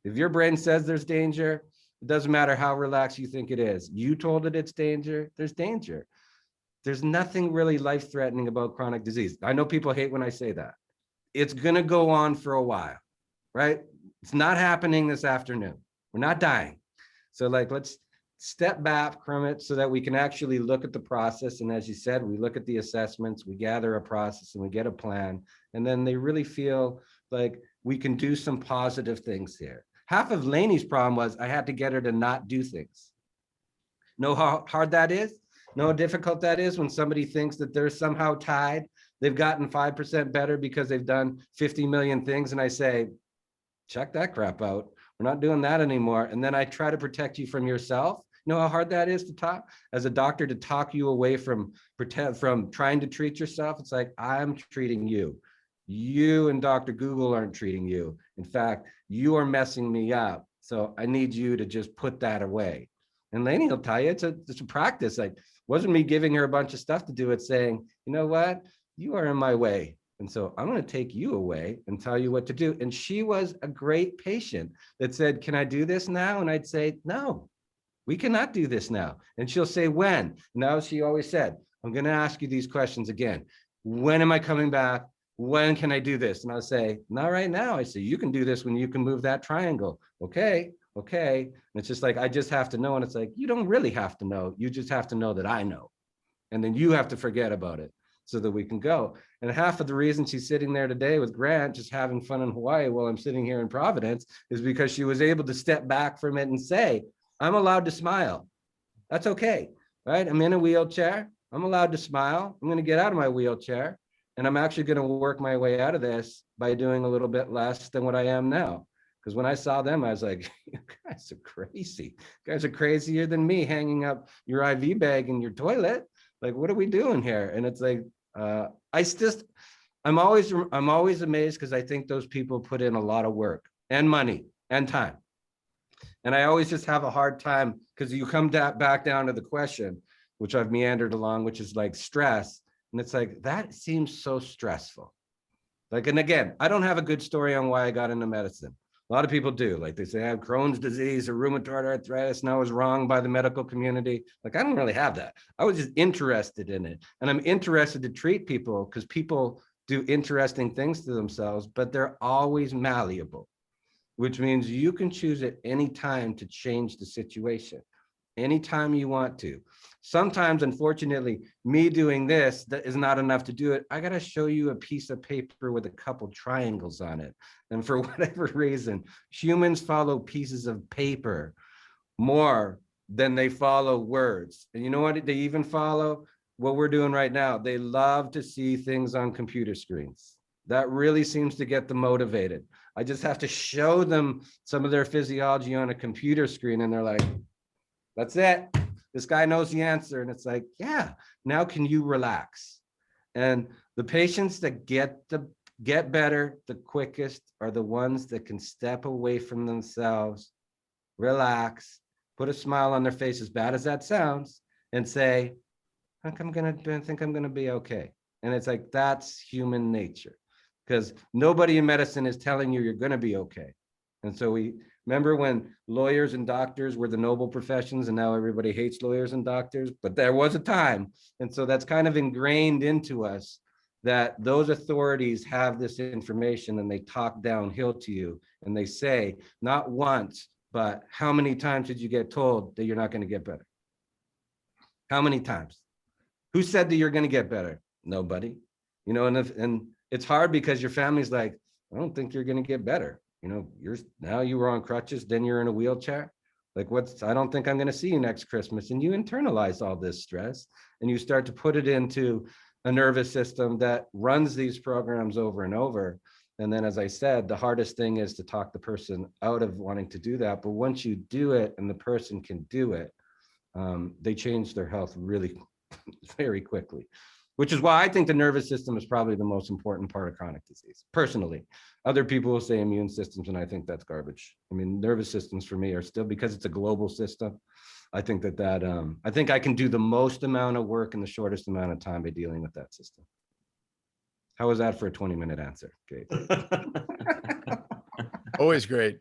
If your brain says there's danger, it doesn't matter how relaxed you think it is. You told it it's danger, there's danger. There's nothing really life-threatening about chronic disease. I know people hate when I say that. It's going to go on for a while, right? It's not happening this afternoon. We're not dying. So like, let's step back from it so that we can actually look at the process. And as you said, we look at the assessments, we gather a process and we get a plan. And then they really feel like we can do some positive things here. Half of Lainey's problem was I had to get her to not do things. Know how hard that is? Know how difficult that is when somebody thinks that they're somehow tied. They've gotten 5% better because they've done 50 million things. And I say, check that crap out. We're not doing that anymore. And then I try to protect you from yourself. You know how hard that is to talk as a doctor, to talk you away from trying to treat yourself. It's like, I'm treating you. You and Dr. Google aren't treating you. In fact, you are messing me up. So I need you to just put that away. And Lainey will tell you, it's a practice. Like, wasn't me giving her a bunch of stuff to do. It's saying, you know what? You are in my way. And so I'm going to take you away and tell you what to do. And she was a great patient that said, can I do this now? And I'd say, no, we cannot do this now. And she'll say, when? Now she always said, I'm going to ask you these questions again. When am I coming back? When can I do this? And I'll say, not right now. I say, you can do this when you can move that triangle. Okay. And it's just like, I just have to know. And it's like, you don't really have to know. You just have to know that I know. And then you have to forget about it so that we can go. And half of the reason she's sitting there today with Grant, just having fun in Hawaii while I'm sitting here in Providence, is because she was able to step back from it and say, I'm allowed to smile. That's okay, right? I'm in a wheelchair. I'm allowed to smile. I'm going to get out of my wheelchair. And I'm actually going to work my way out of this by doing a little bit less than what I am now. Because when I saw them, I was like, you guys are crazy. You guys are crazier than me hanging up your IV bag in your toilet. Like, what are we doing here? And it's like, I'm always amazed because I think those people put in a lot of work and money and time. And I always just have a hard time because you come back down to the question, which I've meandered along, which is like stress. And it's like, that seems so stressful. Like, and again, I don't have a good story on why I got into medicine. A lot of people do. Like they say I have Crohn's disease or rheumatoid arthritis, and I was wrong by the medical community. Like, I don't really have that. I was just interested in it. And I'm interested to treat people because people do interesting things to themselves, but they're always malleable, which means you can choose at any time to change the situation, anytime you want to. Sometimes, unfortunately, me doing this, that is not enough to do it. I got to show you a piece of paper with a couple triangles on it. And for whatever reason, humans follow pieces of paper more than they follow words. And you know what they even follow? What we're doing right now. They love to see things on computer screens. That really seems to get them motivated. I just have to show them some of their physiology on a computer screen and they're like, that's it. This guy knows the answer. And it's like, yeah, now can you relax? And the patients that get better the quickest are the ones that can step away from themselves, relax, put a smile on their face, as bad as that sounds, and say, I think I'm gonna be okay. And it's like, that's human nature, because nobody in medicine is telling you you're gonna be okay. And so we remember when lawyers and doctors were the noble professions, and now everybody hates lawyers and doctors, but there was a time. And so that's kind of ingrained into us that those authorities have this information and they talk downhill to you and they say, not once, but how many times did you get told that you're not going to get better? How many times? Who said that you're going to get better? Nobody. You know, and it's hard because your family's like, I don't think you're going to get better. Now you were on crutches, then you're in a wheelchair. Like I don't think I'm going to see you next Christmas. And you internalize all this stress and you start to put it into a nervous system that runs these programs over and over. And then, as I said, the hardest thing is to talk the person out of wanting to do that. But once you do it and the person can do it, they change their health really very quickly, which is why I think the nervous system is probably the most important part of chronic disease. Personally, other people will say immune systems, and I think that's garbage. I mean, nervous systems for me are still, because it's a global system. I think I think I can do the most amount of work in the shortest amount of time by dealing with that system. How was that for a 20-minute answer, Gabe? Always great.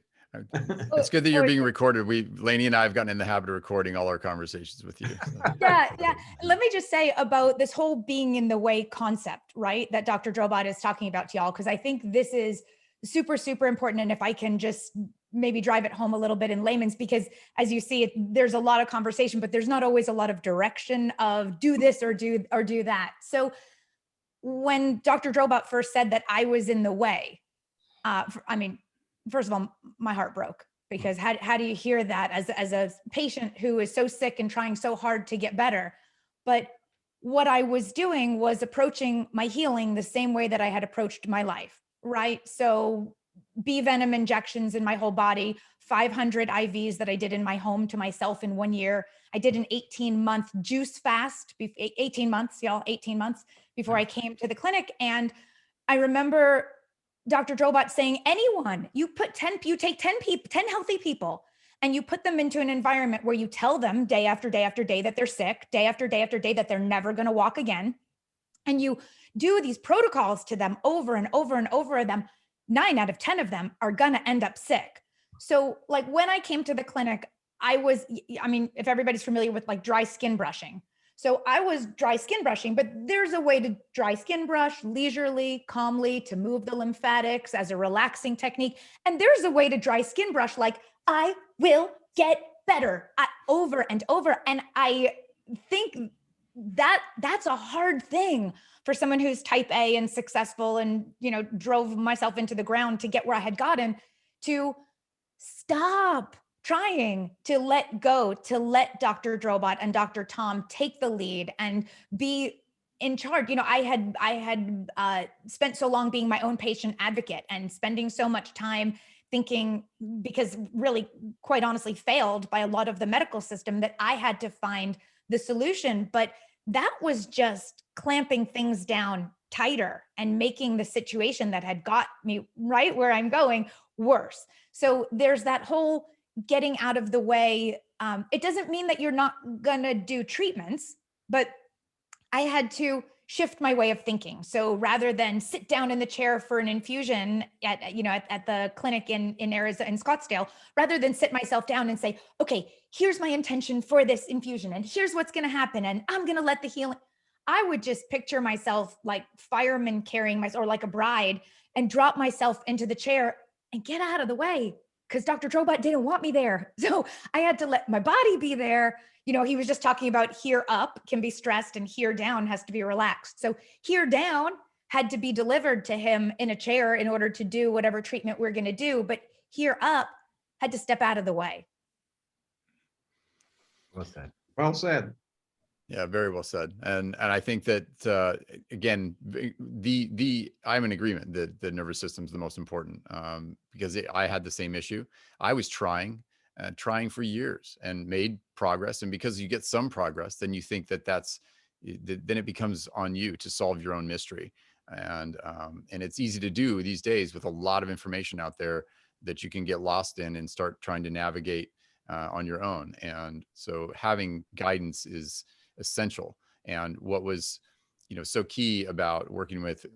It's good that you're being recorded. Lainey and I have gotten in the habit of recording all our conversations with you. So. Yeah. Let me just say about this whole being in the way concept, right? That Dr. Drobot is talking about to y'all, because I think this is super, super important. And if I can just maybe drive it home a little bit in layman's, because as you see, there's a lot of conversation, but there's not always a lot of direction of do this or do that. So when Dr. Drobot first said that I was in the way, first of all, my heart broke, because how do you hear that as a patient who is so sick and trying so hard to get better? But what I was doing was approaching my healing the same way that I had approached my life, right? So bee venom injections in my whole body, 500 IVs that I did in my home to myself in 1 year. I did an 18-month juice fast, 18 months, y'all, 18 months before I came to the clinic. And I remember Dr. Drobot saying, anyone, you take 10 healthy people and you put them into an environment where you tell them day after day after day that they're sick, day after day after day that they're never going to walk again. And you do these protocols to them over and over and over them, 9 out of 10 of them are going to end up sick. So like when I came to the clinic, if everybody's familiar with like dry skin brushing. So I was dry skin brushing, but there's a way to dry skin brush leisurely, calmly, to move the lymphatics as a relaxing technique. And there's a way to dry skin brush like, I will get better, over and over. And I think that that's a hard thing for someone who's type A and successful and, drove myself into the ground to get where I had gotten, to stop trying to let go, to let Dr. Drobot and Dr. Thom take the lead and be in charge. I had spent so long being my own patient advocate and spending so much time thinking, because really, quite honestly, failed by a lot of the medical system, that I had to find the solution. But that was just clamping things down tighter and making the situation that had got me right where I'm going worse. So there's that whole getting out of the way. It doesn't mean that you're not gonna do treatments, but I had to shift my way of thinking. So rather than sit down in the chair for an infusion at the clinic in Arizona, in Scottsdale, rather than sit myself down and say, okay, here's my intention for this infusion and here's what's going to happen, and I'm going to let the healing, I would just picture myself like fireman carrying myself, or like a bride, and drop myself into the chair and get out of the way, because Dr. Drobot didn't want me there. So I had to let my body be there. He was just talking about here up can be stressed and here down has to be relaxed. So here down had to be delivered to him in a chair in order to do whatever treatment we're going to do. But here up had to step out of the way. Well said. Well said. Yeah, very well said. And I think that again, I'm in agreement that the nervous system is the most important, because I had the same issue. I was trying for years and made progress. And because you get some progress, then you think then it becomes on you to solve your own mystery. And it's easy to do these days with a lot of information out there that you can get lost in and start trying to navigate on your own. And so having guidance is essential. And what was, so key about working with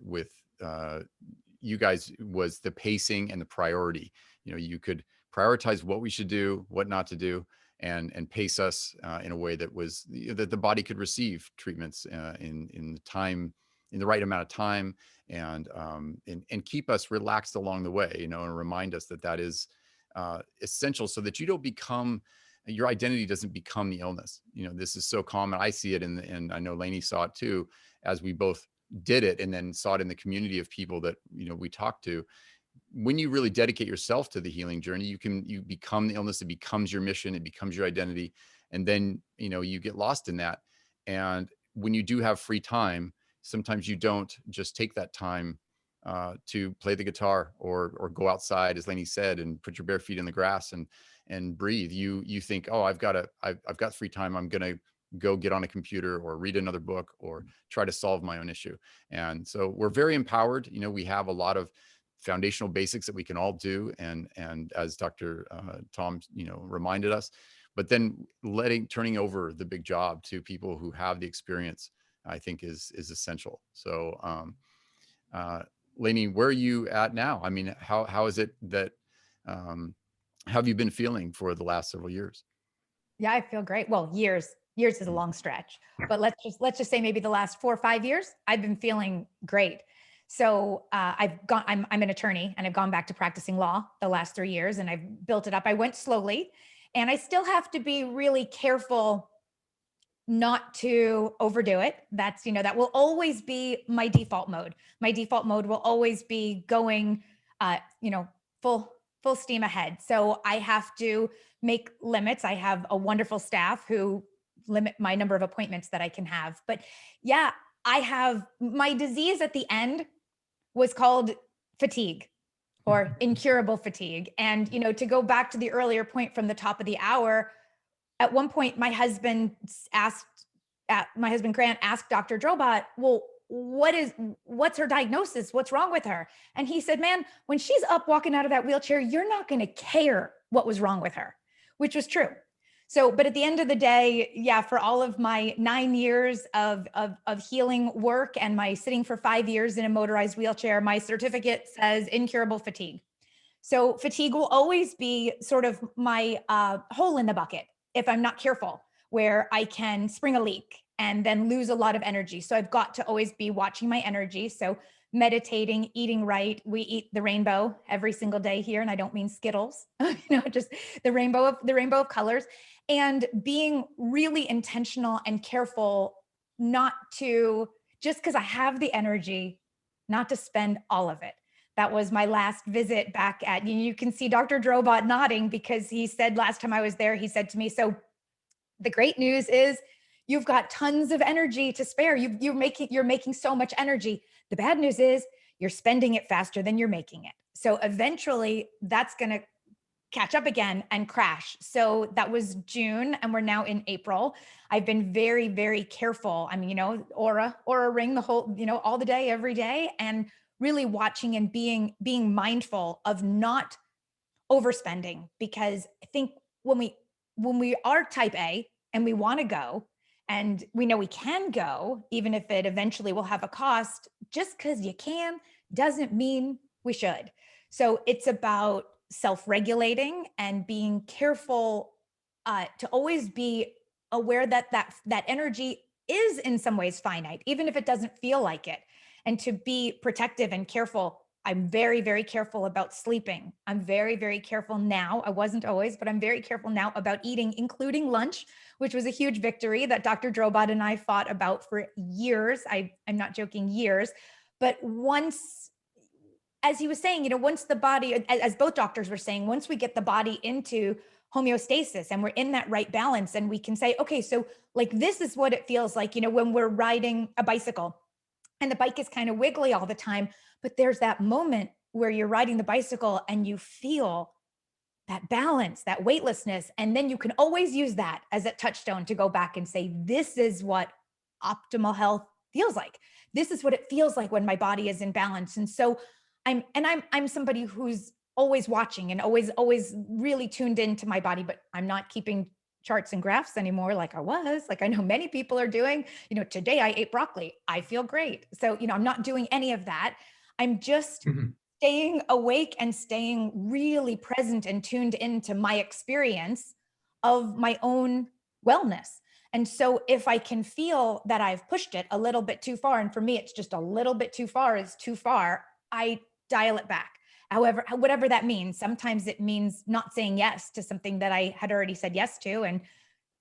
you guys was the pacing and the priority. You could prioritize what we should do, what not to do, and pace us in a way that was that the body could receive treatments in the right amount of time, and keep us relaxed along the way, and remind us that is essential, so that you don't become, your identity doesn't become the illness. This is so common. I see it and I know Lainey saw it too, as we both did it and then saw it in the community of people that, we talked to. when you really dedicate yourself to the healing journey, you become the illness. It becomes your mission. It becomes your identity. And then, you get lost in that. And when you do have free time, sometimes you don't just take that time to play the guitar or go outside, as Lainey said, and put your bare feet in the grass and breathe. You think, oh, I've got free time. I'm going to go get on a computer or read another book or try to solve my own issue. And so we're very empowered. We have a lot of foundational basics that we can all do. And as Dr. Thom, reminded us, but then turning over the big job to people who have the experience, I think is essential. So, Lainey, where are you at now? I mean, how is it that, how have you been feeling for the last several years? Yeah, I feel great. Well, years is a long stretch, but let's just say maybe the last 4 or 5 years, I've been feeling great. So I'm an attorney and I've gone back to practicing law the last 3 years and I've built it up. I went slowly and I still have to be really careful not to overdo it. That's, that will always be my default mode. My default mode will always be going, full steam ahead. So I have to make limits. I have a wonderful staff who limit my number of appointments that I can have. But yeah, I have my disease at the end was called fatigue or incurable fatigue. And, to go back to the earlier point from the top of the hour, at one point, my husband Grant asked Dr. Drobot, well, what's her diagnosis? What's wrong with her? And he said, man, when she's up walking out of that wheelchair, you're not going to care what was wrong with her, which was true. So, but at the end of the day, yeah, for all of my 9 years of healing work and my sitting for 5 years in a motorized wheelchair, my certificate says incurable fatigue. So fatigue will always be sort of my hole in the bucket if I'm not careful, where I can spring a leak and then lose a lot of energy. So I've got to always be watching my energy. So meditating, eating right. We eat the rainbow every single day here. And I don't mean Skittles, just the rainbow of colors, and being really intentional and careful not to, just because I have the energy, not to spend all of it. That was my last visit back at, you can see Dr. Drobot nodding because he said last time I was there, he said to me, so the great news is you've got tons of energy to spare. You're making so much energy. The bad news is you're spending it faster than you're making it. So eventually that's going to catch up again and crash. So that was June and we're now in April. I've been very, very careful. I mean, aura ring the whole, all the day, every day, and really watching and being mindful of not overspending, because I think when we are type A and we want to go and we know we can go, even if it eventually will have a cost, just because you can doesn't mean we should. So it's about self-regulating and being careful to always be aware that energy is in some ways finite, even if it doesn't feel like it, and to be protective and careful. I'm very, very careful about sleeping. I'm very, very careful now. I wasn't always, but I'm very careful now about eating, including lunch, which was a huge victory that Dr. Drobot and I fought about for years. I'm not joking, years. But once, as he was saying, once the body, as both doctors were saying, once we get the body into homeostasis and we're in that right balance, and we can say, okay, so like this is what it feels like, when we're riding a bicycle and the bike is kind of wiggly all the time, but there's that moment where you're riding the bicycle and you feel that balance, that weightlessness. And then you can always use that as a touchstone to go back and say, this is what optimal health feels like. This is what it feels like when my body is in balance. And so I'm somebody who's always watching and always really tuned into my body, but I'm not keeping charts and graphs anymore like I was, like I know many people are doing. Today I ate broccoli, I feel great. So, I'm not doing any of that. I'm just staying awake and staying really present and tuned into my experience of my own wellness. And so if I can feel that I've pushed it a little bit too far, and for me, it's just a little bit too far is too far, I dial it back. However, whatever that means, sometimes it means not saying yes to something that I had already said yes to and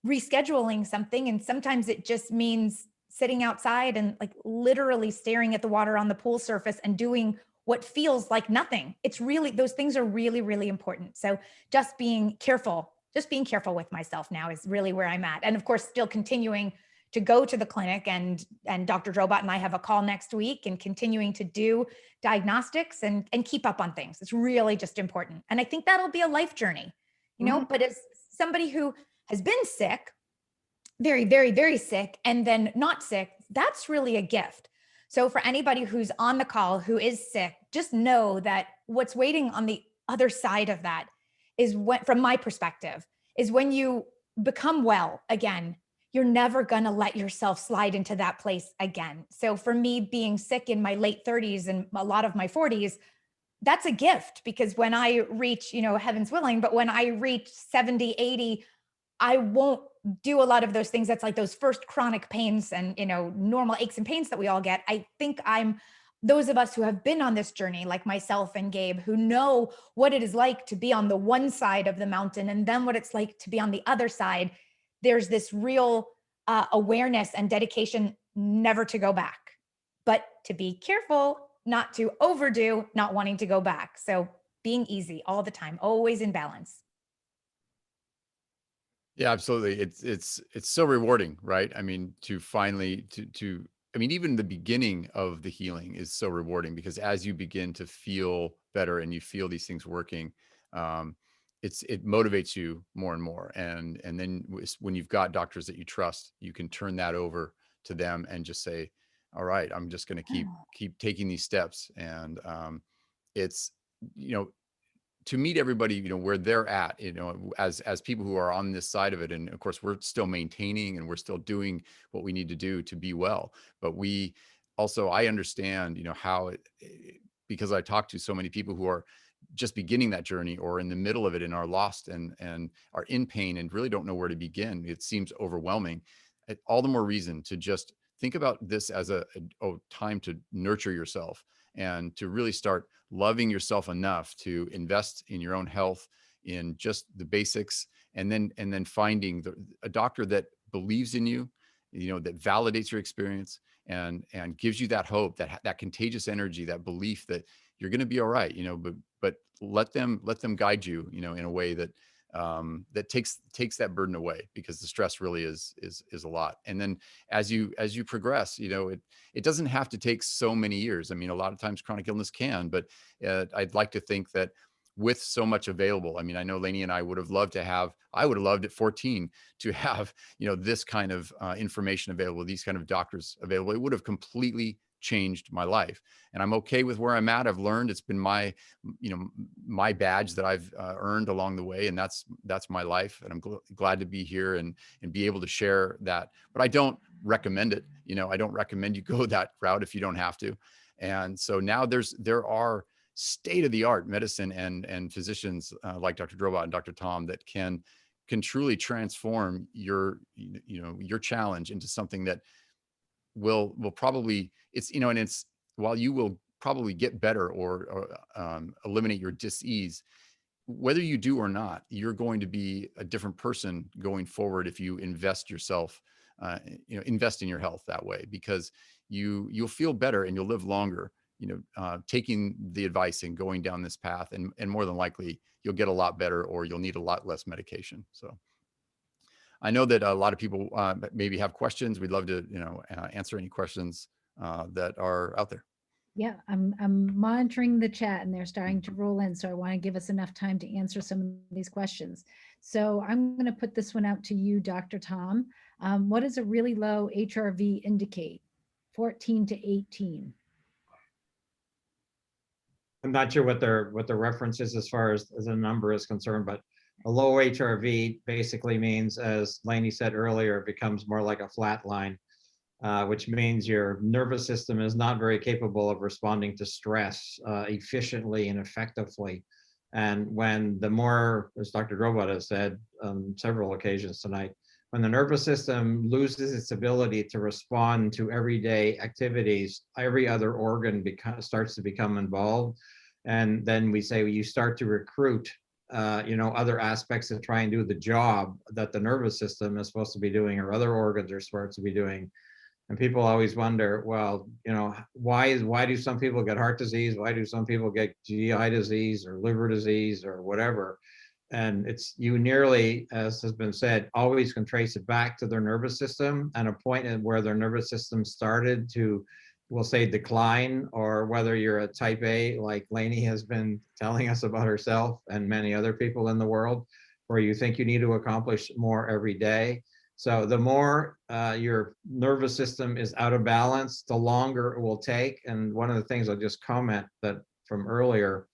rescheduling something. And sometimes it just means sitting outside and like literally staring at the water on the pool surface and doing what feels like nothing. It's really, those things are really, really important. So just being careful with myself now is really where I'm at. And of course, still continuing to go to the clinic, and Dr. Drobot and I have a call next week, and continuing to do diagnostics and keep up on things. It's really just important. And I think that'll be a life journey, you know, but as somebody who has been sick, very, very, very sick, and then not sick, that's really a gift. So for anybody who's on the call who is sick, just know that what's waiting on the other side of that is, what, from my perspective, is when you become well again, you're never going to let yourself slide into that place again. So for me, being sick in my late 30s and a lot of my 40s, that's a gift, because when I reach, you know, heaven's willing, but when I reach 70, 80, I won't do a lot of those things. That's like those first chronic pains and, you know, normal aches and pains that we all get. I think those of us who have been on this journey, like myself and Gabe, who know what it is like to be on the one side of the mountain and then what it's like to be on the other side, there's this real awareness and dedication never to go back, but to be careful, not to overdo, not wanting to go back. So being easy all the time, always in balance. Yeah, absolutely. It's so rewarding, right? I mean, to finally I mean, even the beginning of the healing is so rewarding, because as you begin to feel better and you feel these things working, it motivates you more and more. And then when you've got doctors that you trust, you can turn that over to them and just say, all right, I'm just going to keep taking these steps. And it's, you know, to meet everybody, you know, where they're at, you know, as people who are on this side of it. And of course, we're still maintaining and we're still doing what we need to do to be well. But we also, I understand, you know, how because I talk to so many people who are just beginning that journey or in the middle of it and are lost and are in pain and really don't know where to begin. It seems overwhelming. All the more reason to just think about this as a time to nurture yourself and to really start loving yourself enough to invest in your own health, in just the basics, and then finding a doctor that believes in you, you know, that validates your experience and gives you that hope, that contagious energy, that belief that you're going to be all right, you know, but let them guide you, you know, in a way that that takes that burden away, because the stress really is a lot. And then as you progress, you know, it doesn't have to take so many years. I mean, a lot of times chronic illness can, but I'd like to think that with so much available, I mean, I know Lainey and I would have loved at 14 to have, you know, this kind of information available, these kind of doctors available. It would have completely changed my life, and I'm okay with where I'm at. I've learned, it's been my, you know, my badge that I've earned along the way, and that's my life. And I'm glad to be here and be able to share that. But I don't recommend it. You know, I don't recommend you go that route if you don't have to. And so now there are state-of-the-art medicine and physicians like Dr. Drobot and Dr. Thom that can truly transform your, you know, your challenge into something that will probably, it's, you know, and it's, while you will probably get better or eliminate your dis-ease, whether you do or not, you're going to be a different person going forward if you invest yourself, you know, invest in your health that way, because you'll feel better and you'll live longer, you know, taking the advice and going down this path, and more than likely you'll get a lot better, or you'll need a lot less medication. So I know that a lot of people maybe have questions. We'd love to, you know, answer any questions that are out there. Yeah, I'm monitoring the chat and they're starting to roll in. So I want to give us enough time to answer some of these questions. So I'm going to put this one out to you, Dr. Thom. What does a really low HRV indicate? 14 to 18. I'm not sure what their reference is as far as the number is concerned, but a low HRV basically means, as Lainey said earlier, it becomes more like a flat line, which means your nervous system is not very capable of responding to stress efficiently and effectively. And when the more, as Dr. Drobot has said on several occasions tonight, when the nervous system loses its ability to respond to everyday activities, every other organ starts to become involved. And then we say, well, you start to recruit you know, other aspects to try and do the job that the nervous system is supposed to be doing, or other organs are supposed to be doing. And people always wonder, well, why do some people get heart disease? Why do some people get GI disease or liver disease or whatever? And it's, you nearly, as has been said, always can trace it back to their nervous system and a point at where their nervous system started to, we'll say, decline, or whether you're a type A, like Lainey has been telling us about herself and many other people in the world, where you think you need to accomplish more every day. So the more your nervous system is out of balance, the longer it will take. And one of the things I'll just comment that from earlier,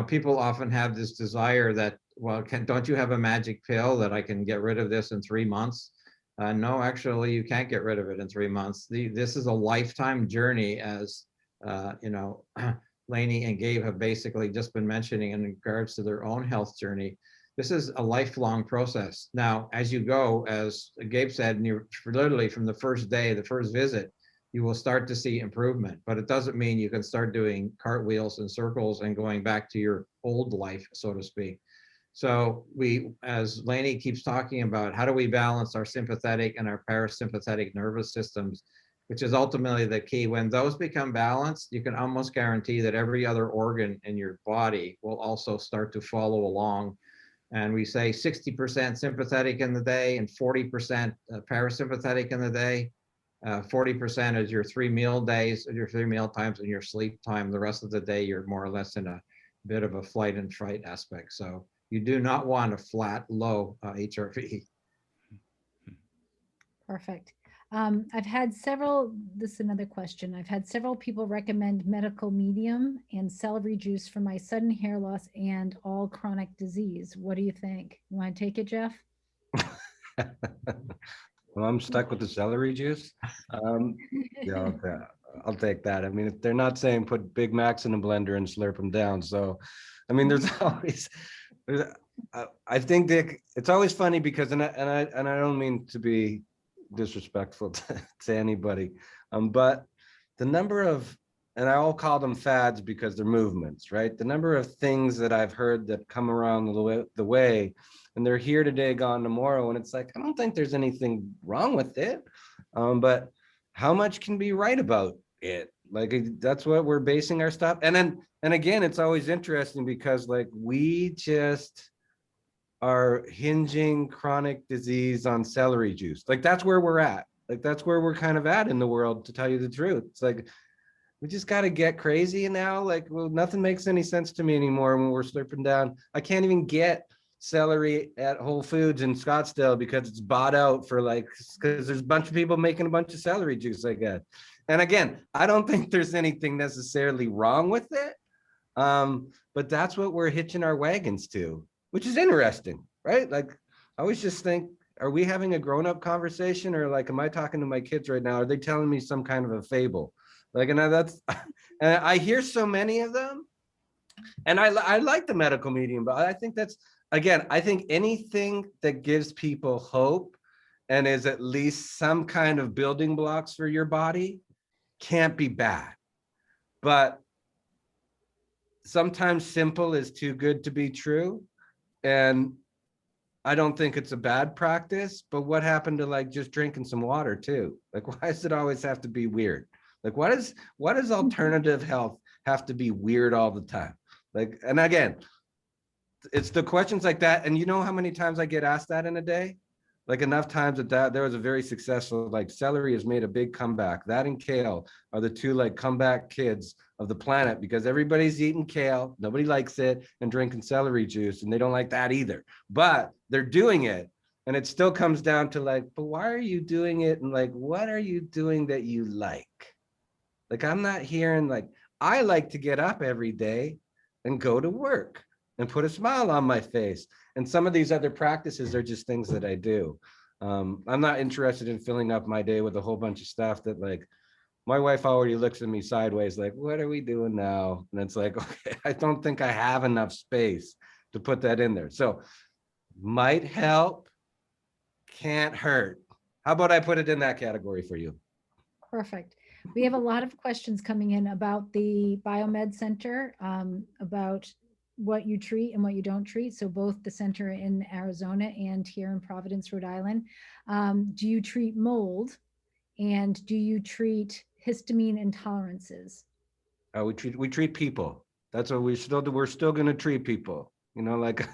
people often have this desire that, well, don't you have a magic pill that I can get rid of this in 3 months? No, actually, you can't get rid of it in 3 months. This is a lifetime journey, as Lainey and Gabe have basically just been mentioning in regards to their own health journey. This is a lifelong process. Now, as you go, as Gabe said, and you're literally from the first day, the first visit, you will start to see improvement, but it doesn't mean you can start doing cartwheels and circles and going back to your old life, so to speak. So we, as Lainey keeps talking about, how do we balance our sympathetic and our parasympathetic nervous systems, which is ultimately the key. When those become balanced, you can almost guarantee that every other organ in your body will also start to follow along. And we say 60% sympathetic in the day and 40% parasympathetic in the day. 40% is your 3 meal days, your 3 meal times, and your sleep time. The rest of the day, you're more or less in a bit of a flight and fright aspect. So you do not want a flat, low HRV. Perfect. I've had several, this is another question. I've had several people recommend medical medium and celery juice for my sudden hair loss and all chronic disease. What do you think? You want to take it, Jeff? Well, I'm stuck with the celery juice. Yeah, I'll take that. I mean, if they're not saying put Big Macs in a blender and slurp them down. So, I mean, there's always, I think that it's always funny because, and I don't mean to be disrespectful to anybody, but the number of, and I'll call them fads because they're movements, right? The number of things that I've heard that come around the way, and they're here today, gone tomorrow. And it's like, I don't think there's anything wrong with it. But how much can be right about it? Like, that's what we're basing our stuff. And again, it's always interesting because like, we just are hinging chronic disease on celery juice. Like, that's where we're at. Like, that's where we're kind of at in the world, to tell you the truth. It's like, we just got to get crazy now. Like, well, nothing makes any sense to me anymore when we're slurping down. I can't even get celery at Whole Foods in Scottsdale because it's bought out for like, because there's a bunch of people making a bunch of celery juice, I guess. And again, I don't think there's anything necessarily wrong with it. But that's what we're hitching our wagons to, which is interesting, right? Like, I always just think, are we having a grown-up conversation, or like, am I talking to my kids right now? Are they telling me some kind of a fable? Like, and that's, and I hear so many of them, and I like the medical medium, but I think that's, again, I think anything that gives people hope and is at least some kind of building blocks for your body can't be bad. But sometimes simple is too good to be true. And I don't think it's a bad practice, but what happened to like just drinking some water too? Like, why does it always have to be weird? Like, what does alternative health have to be weird all the time? Like, and again, it's the questions like that. And you know how many times I get asked that in a day? Like, enough times that there was a very successful, like, celery has made a big comeback. That and kale are the two like comeback kids of the planet, because everybody's eating kale, nobody likes it, and drinking celery juice, and they don't like that either. But they're doing it, and it still comes down to like, but why are you doing it? And like, what are you doing that you like? Like, I'm not hearing, like, I like to get up every day and go to work and put a smile on my face. And some of these other practices are just things that I do. I'm not interested in filling up my day with a whole bunch of stuff that, like, my wife already looks at me sideways, like, what are we doing now? And it's like, okay, I don't think I have enough space to put that in there. So might help, can't hurt. How about I put it in that category for you? Perfect. We have a lot of questions coming in about the BioMed Center, about what you treat and what you don't treat. So both the center in Arizona and here in Providence, Rhode Island. Do you treat mold? And do you treat histamine intolerances? We treat people. That's what we still do. We're still going to treat people. You know, like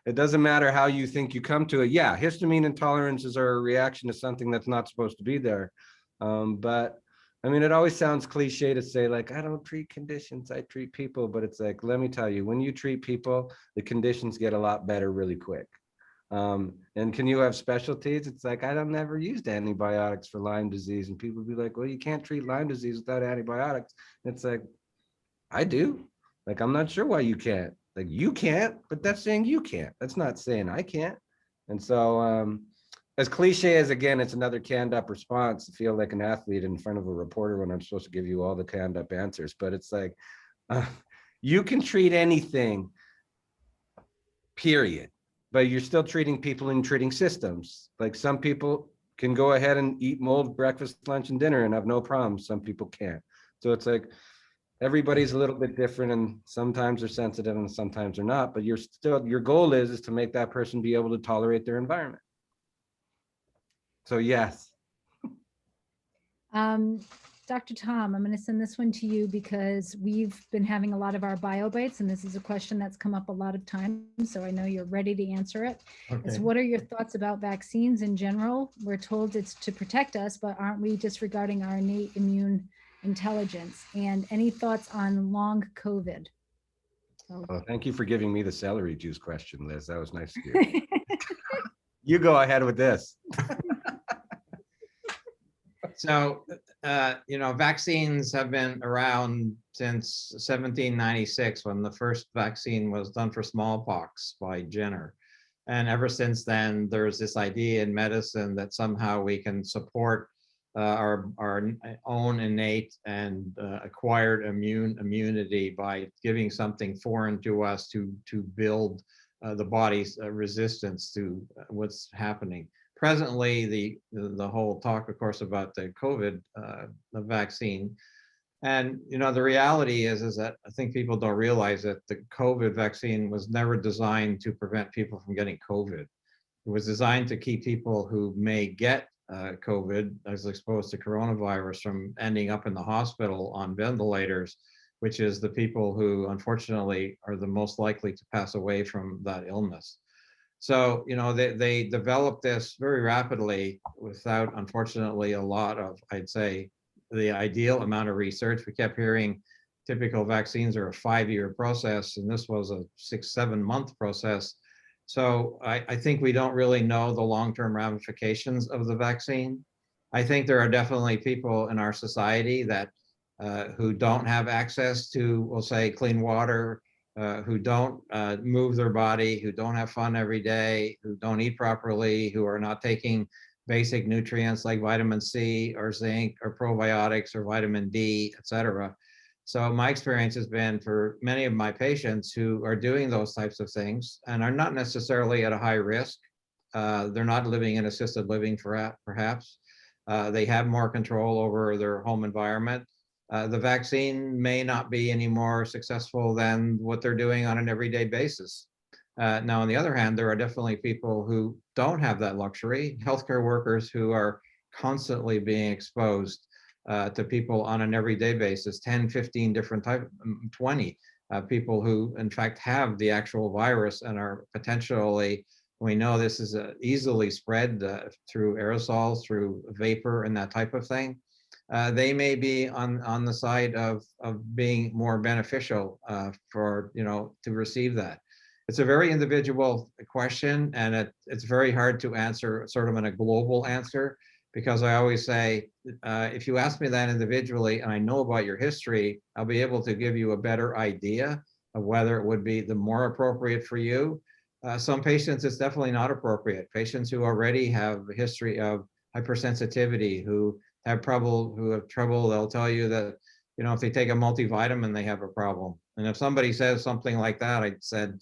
it doesn't matter how you think you come to it. Yeah, histamine intolerances are a reaction to something that's not supposed to be there. But I mean, it always sounds cliche to say like, I don't treat conditions, I treat people. But it's like, let me tell you, when you treat people, the conditions get a lot better really quick. And can you have specialties? It's like, I don't never used antibiotics for Lyme disease. And people be like, well, you can't treat Lyme disease without antibiotics. And it's like, I do. Like, I'm not sure why you can't. Like, you can't, but that's saying you can't. That's not saying I can't. And so, as cliche as, again, it's another canned up response to feel like an athlete in front of a reporter when I'm supposed to give you all the canned up answers. But it's like, you can treat anything, period. But you're still treating people and treating systems. Like, some people can go ahead and eat mold breakfast, lunch, and dinner and have no problems. Some people can't. So it's like, everybody's a little bit different, and sometimes they're sensitive and sometimes they're not, but your goal is to make that person be able to tolerate their environment. So yes. Dr. Thom, I'm going to send this one to you because we've been having a lot of our bio bites, and this is a question that's come up a lot of times, so I know you're ready to answer it. It's, what are your thoughts about vaccines in general? We're told it's to protect us, but aren't we disregarding our innate immune intelligence? And any thoughts on long COVID? Oh, thank you for giving me the celery juice question, Liz. That was nice of you. You go ahead with this. So, vaccines have been around since 1796, when the first vaccine was done for smallpox by Jenner. And ever since then, there's this idea in medicine that somehow we can support our own innate and acquired immunity by giving something foreign to us to build the body's resistance to what's happening. Presently, the whole talk, of course, about the COVID the vaccine, and the reality is that I think people don't realize that the COVID vaccine was never designed to prevent people from getting COVID. It was designed to keep people who may get COVID, as exposed to coronavirus, from ending up in the hospital on ventilators, which is the people who unfortunately are the most likely to pass away from that illness. So, they developed this very rapidly without, unfortunately, a lot of, I'd say, the ideal amount of research. We kept hearing typical vaccines are a 5-year process, and this was a 6-7 month process. So I think we don't really know the long-term ramifications of the vaccine. I think there are definitely people in our society that who don't have access to, we'll say, clean water, who don't move their body, who don't have fun every day, who don't eat properly, who are not taking basic nutrients like vitamin C or zinc or probiotics or vitamin D, et cetera. So my experience has been for many of my patients who are doing those types of things and are not necessarily at a high risk. They're not living in assisted living, perhaps. They have more control over their home environment. The vaccine may not be any more successful than what they're doing on an everyday basis. Now, on the other hand, there are definitely people who don't have that luxury, healthcare workers who are constantly being exposed to people on an everyday basis, 10, 15 different types, 20 people who in fact have the actual virus and are potentially, we know this is easily spread through aerosols, through vapor and that type of thing. They may be on the side of being more beneficial for, to receive that. It's a very individual question, and it's very hard to answer sort of in a global answer, because I always say, if you ask me that individually and I know about your history, I'll be able to give you a better idea of whether it would be the more appropriate for you. Some patients, it's definitely not appropriate. Patients who already have a history of hypersensitivity, who have trouble, they'll tell you that, if they take a multivitamin, they have a problem. And if somebody says something like that, I said,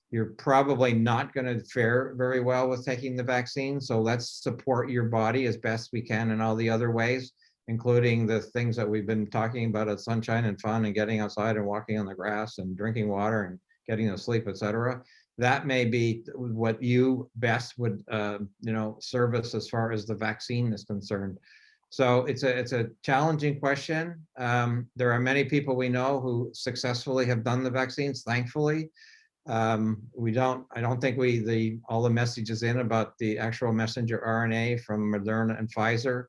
you're probably not going to fare very well with taking the vaccine. So let's support your body as best we can in all the other ways, including the things that we've been talking about at sunshine and fun and getting outside and walking on the grass and drinking water and getting to sleep, etc. That may be what you best would, service as far as the vaccine is concerned. So it's a challenging question. There are many people we know who successfully have done the vaccines, thankfully. I don't think all the messages in about the actual messenger RNA from Moderna and Pfizer,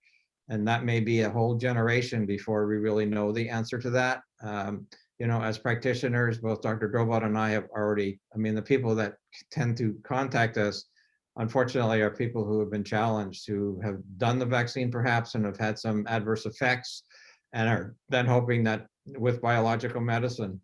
and that may be a whole generation before we really know the answer to that. As practitioners, both Dr. Drobot and I have already, the people that tend to contact us, unfortunately, are people who have been challenged, who have done the vaccine perhaps and have had some adverse effects, and are then hoping that with biological medicine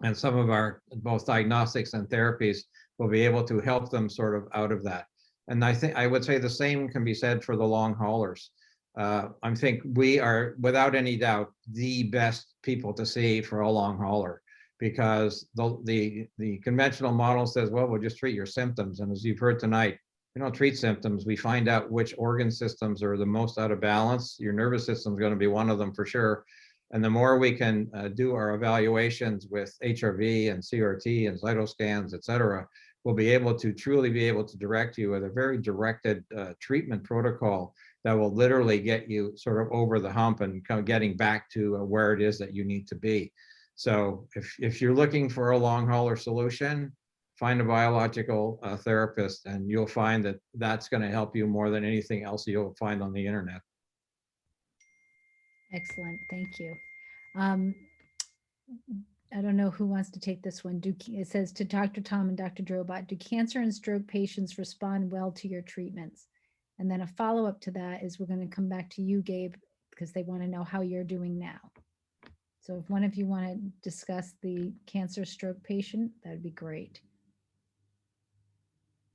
and some of our both diagnostics and therapies will be able to help them sort of out of that. And I would say the same can be said for the long haulers. I think we are, without any doubt, the best people to see for a long hauler, because the conventional model says, well, we'll just treat your symptoms. And as you've heard tonight, we don't treat symptoms. We find out which organ systems are the most out of balance. Your nervous system is going to be one of them for sure. And the more we can do our evaluations with HRV and CRT and cytoscans, et cetera, we'll be able to truly be able to direct you with a very directed treatment protocol that will literally get you sort of over the hump and kind of getting back to where it is that you need to be. So if you're looking for a long hauler solution, find a biological therapist, and you'll find that that's going to help you more than anything else you'll find on the internet. Excellent, thank you. I don't know who wants to take this one. It says to Dr. Thom and Dr. Drobot, do cancer and stroke patients respond well to your treatments? And then a follow-up to that is we're going to come back to you, Gabe, because they want to know how you're doing now. So if one of you want to discuss the cancer stroke patient, that'd be great.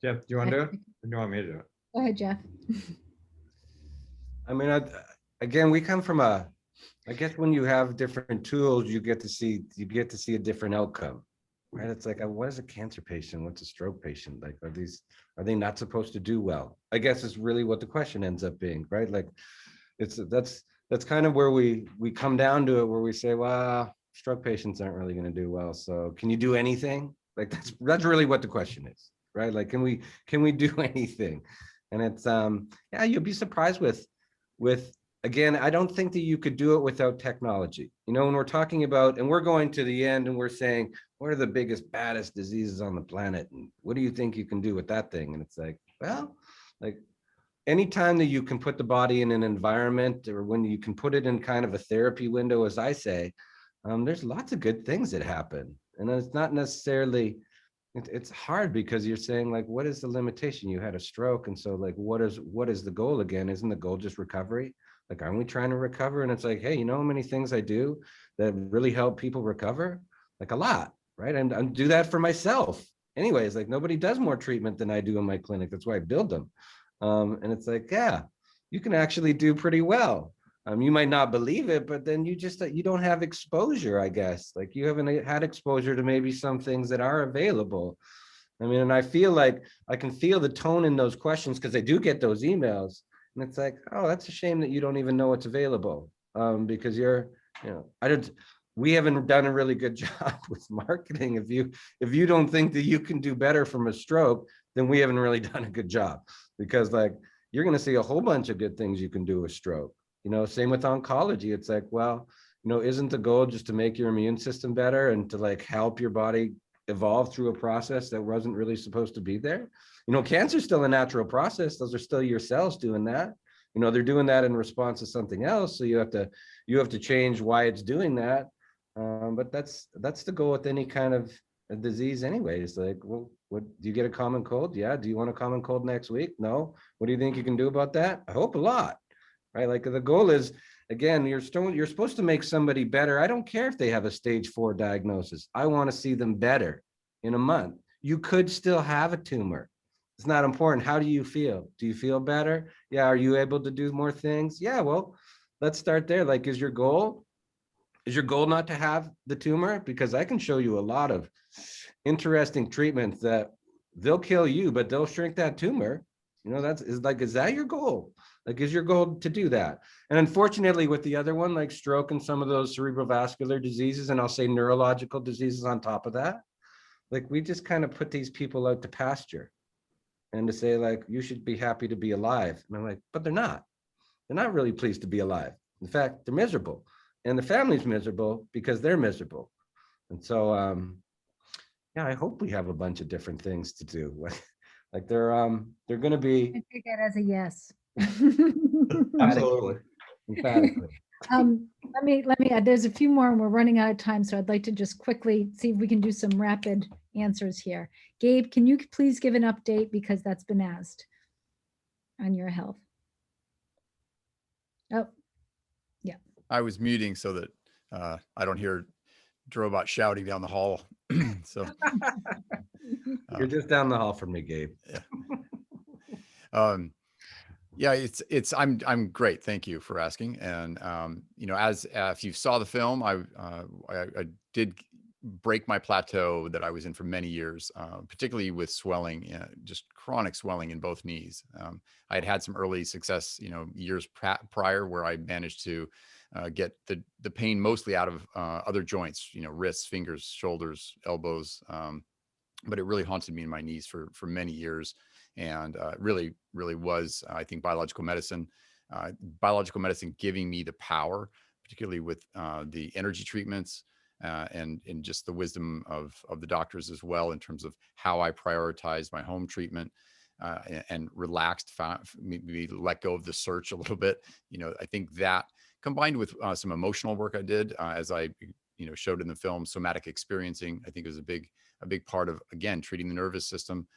Jeff, do you want to do it? Or do you want me to do it? Go ahead, Jeff. Again, we come from I guess when you have different tools, you get to see a different outcome, right? It's like, what is a cancer patient? What's a stroke patient? Like, are they not supposed to do well? I guess it's really what the question ends up being, right? Like, that's kind of where we come down to it, where we say, well, stroke patients aren't really going to do well. So can you do anything? Like, that's really what the question is, right? Like, can we do anything? And it's, yeah, you'll be surprised with, again, I don't think that you could do it without technology. When we're talking about, and we're going to the end and we're saying, what are the biggest, baddest diseases on the planet? And what do you think you can do with that thing? And it's like, well, like anytime that you can put the body in an environment, or when you can put it in kind of a therapy window, as I say, there's lots of good things that happen. And it's not necessarily, it's hard because you're saying, like, what is the limitation? You had a stroke. And so, like, what is the goal again? Isn't the goal just recovery? Like, aren't we trying to recover? And it's like, hey, you know how many things I do that really help people recover? Like, a lot, right? And I do that for myself. Anyways, like, nobody does more treatment than I do in my clinic. That's why I build them. And it's like, yeah, you can actually do pretty well. You might not believe it, but then you don't have exposure, I guess. Like, you haven't had exposure to maybe some things that are available. And I feel like I can feel the tone in those questions, because I do get those emails. And it's like, oh, that's a shame that you don't even know what's available, because we haven't done a really good job with marketing. If you don't think that you can do better from a stroke, then we haven't really done a good job, because, like, you're going to see a whole bunch of good things you can do with stroke. Same with oncology. It's like, well, isn't the goal just to make your immune system better and to, like, help your body evolve through a process that wasn't really supposed to be there? Cancer is still a natural process. Those are still your cells doing that. They're doing that in response to something else. So you have to change why it's doing that. But that's the goal with any kind of a disease anyways. Like, well, what do you get a common cold? Yeah. Do you want a common cold next week? No. What do you think you can do about that? I hope a lot, right? Like, the goal is, again, you're supposed to make somebody better. I don't care if they have a stage 4 diagnosis. I want to see them better in a month. You could still have a tumor. It's not important. How do you feel? Do you feel better? Yeah. Are you able to do more things? Yeah. Well, let's start there. Like, is your goal not to have the tumor? Because I can show you a lot of interesting treatments that they'll kill you, but they'll shrink that tumor. Is that your goal? Like, is your goal to do that? And unfortunately, with the other one, like stroke and some of those cerebrovascular diseases, and I'll say neurological diseases on top of that, like, we just kind of put these people out to pasture and to say, like, you should be happy to be alive. And I'm like, but they're not. they're not really pleased to be alive. In fact, they're miserable, and the family's miserable because they're miserable. And so, yeah, I hope we have a bunch of different things to do. Like they're going to be I take that as a yes. Absolutely. emphatically. Let me add, there's a few more and we're running out of time. So I'd like to just quickly see if we can do some rapid answers here. Gabe, can you please give an update because that's been asked on your health? Oh, I was muting so that I don't hear Drobot shouting down the hall. So You're just down the hall from me, Gabe. yeah, I'm great. Thank you for asking. And you know, as if you saw the film, I did break my plateau that I was in for many years, particularly with swelling, just chronic swelling in both knees. I had had some early success, you know, years prior where I managed to get the pain mostly out of other joints, you know, wrists, fingers, shoulders, elbows. But it really haunted me in my knees for many years. And really was, I think, biological medicine giving me the power, particularly with the energy treatments and just the wisdom of the doctors as well, in terms of how I prioritize my home treatment and relaxed, maybe let go of the search a little bit. You know, I think that combined with some emotional work I did, as I, you know, showed in the film, somatic experiencing, I think is a big part of, again, treating the nervous system,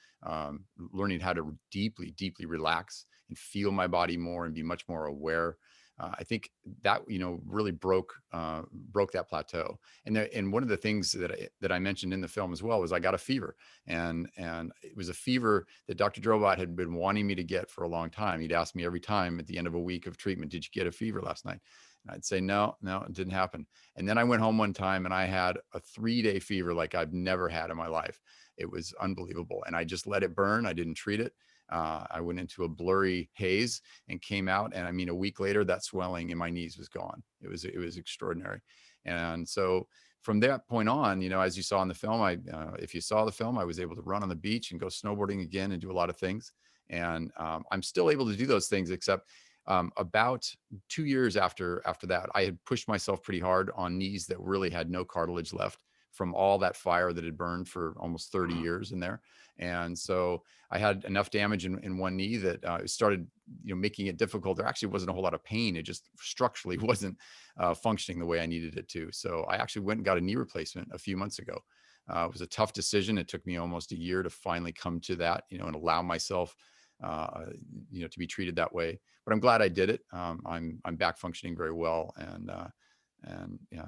learning how to deeply relax and feel my body more and be much more aware. I think that, you know, really broke that plateau. And one of the things that I mentioned in the film as well was I got a fever, and it was a fever that Dr. Drobot had been wanting me to get for a long time. He'd ask me every time at the end of a week of treatment, "Did you get a fever last night?" And I'd say, no, it didn't happen. And then I went home one time and I had a 3-day fever like I've never had in my life. It was unbelievable. And I just let it burn. I didn't treat it. I went into a blurry haze and came out. And I mean, a week later, that swelling in my knees was gone. It was extraordinary. And so from that point on, you know, as you saw in the film, if you saw the film, I was able to run on the beach and go snowboarding again and do a lot of things. And I'm still able to do those things, except about 2 years after that, I had pushed myself pretty hard on knees that really had no cartilage left from all that fire that had burned for almost 30 years in there. And so I had enough damage in one knee that it started, you know, making it difficult. There actually wasn't a whole lot of pain. It just structurally wasn't functioning the way I needed it to. So I actually went and got a knee replacement a few months ago. It was a tough decision. It took me almost a year to finally come to that, you know, and allow myself you know, to be treated that way. But I'm glad I did it. I'm back functioning very well, and yeah,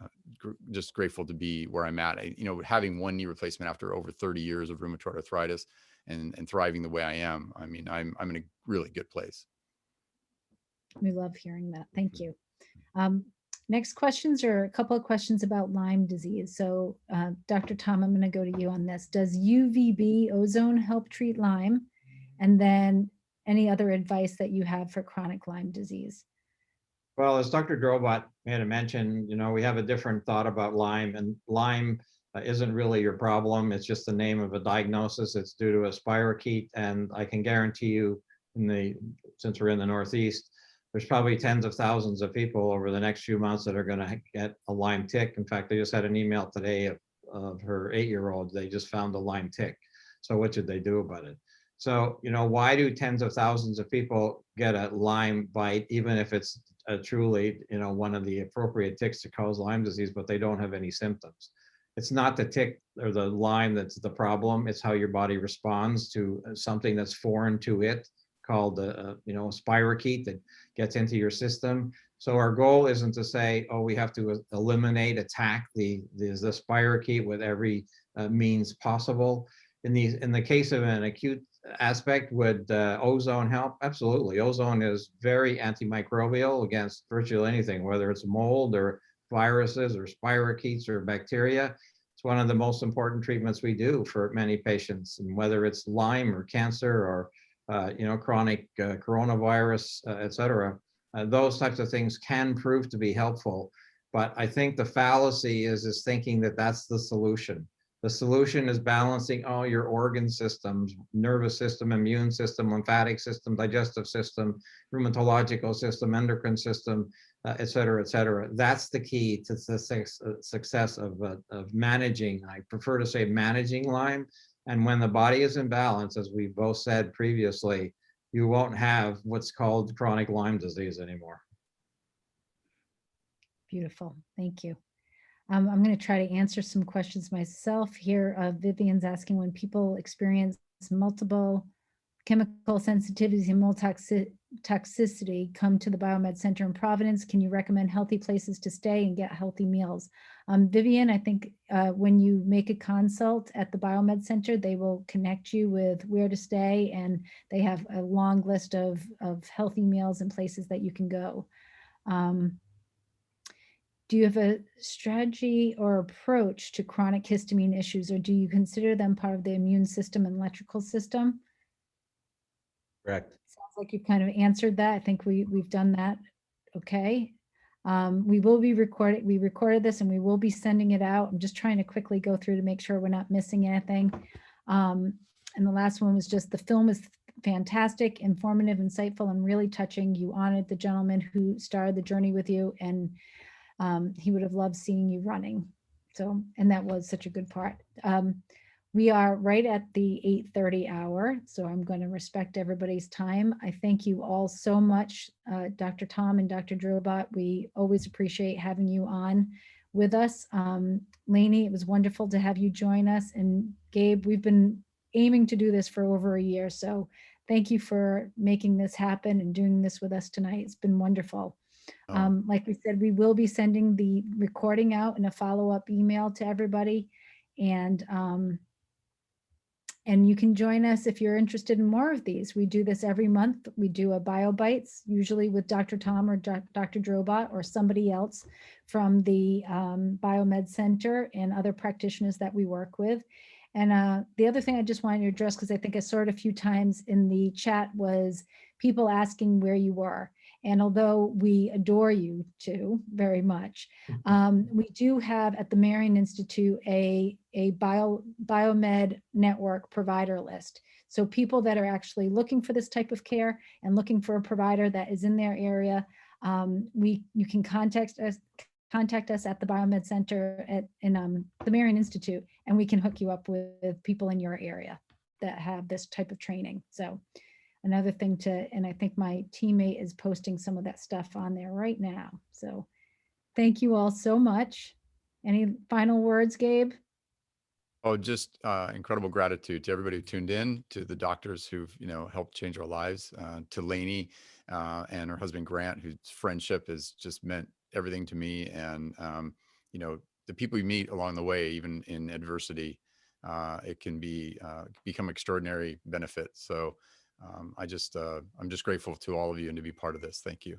just grateful to be where I'm at. You know, having one knee replacement after over 30 years of rheumatoid arthritis and thriving the way I am, I mean, I'm in a really good place. we love hearing that. Thank you. Next questions are a couple of questions about Lyme disease. So Dr. Thom, I'm going to go to you on this. Does UVB ozone help treat Lyme? And then any other advice that you have for chronic Lyme disease? Well, as Dr. Drobot made a mention, you know, we have a different thought about Lyme, and Lyme isn't really your problem. It's just the name of a diagnosis. It's due to a spirochete, and I can guarantee you, since we're in the Northeast, there's probably tens of thousands of people over the next few months that are going to get a Lyme tick. In fact, I just had an email today of her 8-year-old. They just found a Lyme tick. So what should they do about it? So, you know, why do tens of thousands of people get a Lyme bite, even if it's truly, you know, one of the appropriate ticks to cause Lyme disease, but they don't have any symptoms? It's not the tick or the Lyme that's the problem. It's how your body responds to something that's foreign to it, called you know, spirochete, that gets into your system. So our goal isn't to say, oh, we have to eliminate, attack the spirochete with every means possible. In the case of an acute aspect, would ozone help? Absolutely. Ozone is very antimicrobial against virtually anything, whether it's mold or viruses or spirochetes or bacteria. It's one of the most important treatments we do for many patients, and whether it's Lyme or cancer or you know, chronic coronavirus, et cetera, those types of things can prove to be helpful. But I think the fallacy is thinking that that's the solution. The solution is balancing all your organ systems, nervous system, immune system, lymphatic system, digestive system, rheumatological system, endocrine system, et cetera, et cetera. That's the key to the success of managing, I prefer to say managing Lyme. And when the body is in balance, as we both said previously, you won't have what's called chronic Lyme disease anymore. Beautiful. Thank you. I'm going to try to answer some questions myself here. Vivian's asking, when people experience multiple chemical sensitivities and toxicity, come to the BioMed Center in Providence. Can you recommend healthy places to stay and get healthy meals? Vivian, I think when you make a consult at the BioMed Center, they will connect you with where to stay, and they have a long list of healthy meals and places that you can go. Do you have a strategy or approach to chronic histamine issues, or do you consider them part of the immune system and electrical system? Correct. Sounds like you've kind of answered that. I think we've done that. Okay. We will be recording. We recorded this and we will be sending it out. I'm just trying to quickly go through to make sure we're not missing anything. And the last one was just, the film is fantastic, informative, insightful, and really touching. You honored the gentleman who started the journey with you, and he would have loved seeing you running. So, and that was such a good part. We are right at the 8:30 hour, so I'm going to respect everybody's time. I thank you all so much, Dr. Thom and Dr. Drobot. We always appreciate having you on with us. Lainey, it was wonderful to have you join us. And Gabe, we've been aiming to do this for over a year, so thank you for making this happen and doing this with us tonight. It's been wonderful. Like we said, we will be sending the recording out in a follow-up email to everybody. And you can join us if you're interested in more of these. We do this every month. We do a BioBites, usually with Dr. Thom or Dr. Drobot or somebody else from the BioMed Center and other practitioners that we work with. And the other thing I just wanted to address, because I think I saw it a few times in the chat, was people asking where you were. And although we adore you too very much, we do have at the Marion Institute a BioMed network provider list. So people that are actually looking for this type of care and looking for a provider that is in their area, you can contact us at the BioMed Center in the Marion Institute, and we can hook you up with people in your area that have this type of training. So another thing and I think my teammate is posting some of that stuff on there right now. So thank you all so much. Any final words, Gabe? Oh, just incredible gratitude to everybody who tuned in, to the doctors who've, helped change our lives, to Lainey and her husband, Grant, whose friendship has just meant everything to me. And, the people you meet along the way, even in adversity, it can become extraordinary benefits. So I'm just grateful to all of you and to be part of this. Thank you.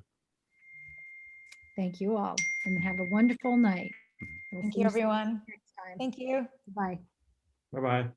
Thank you all, and have a wonderful night. We'll Thank see you, soon everyone. next time. Thank you. Bye. Bye-bye.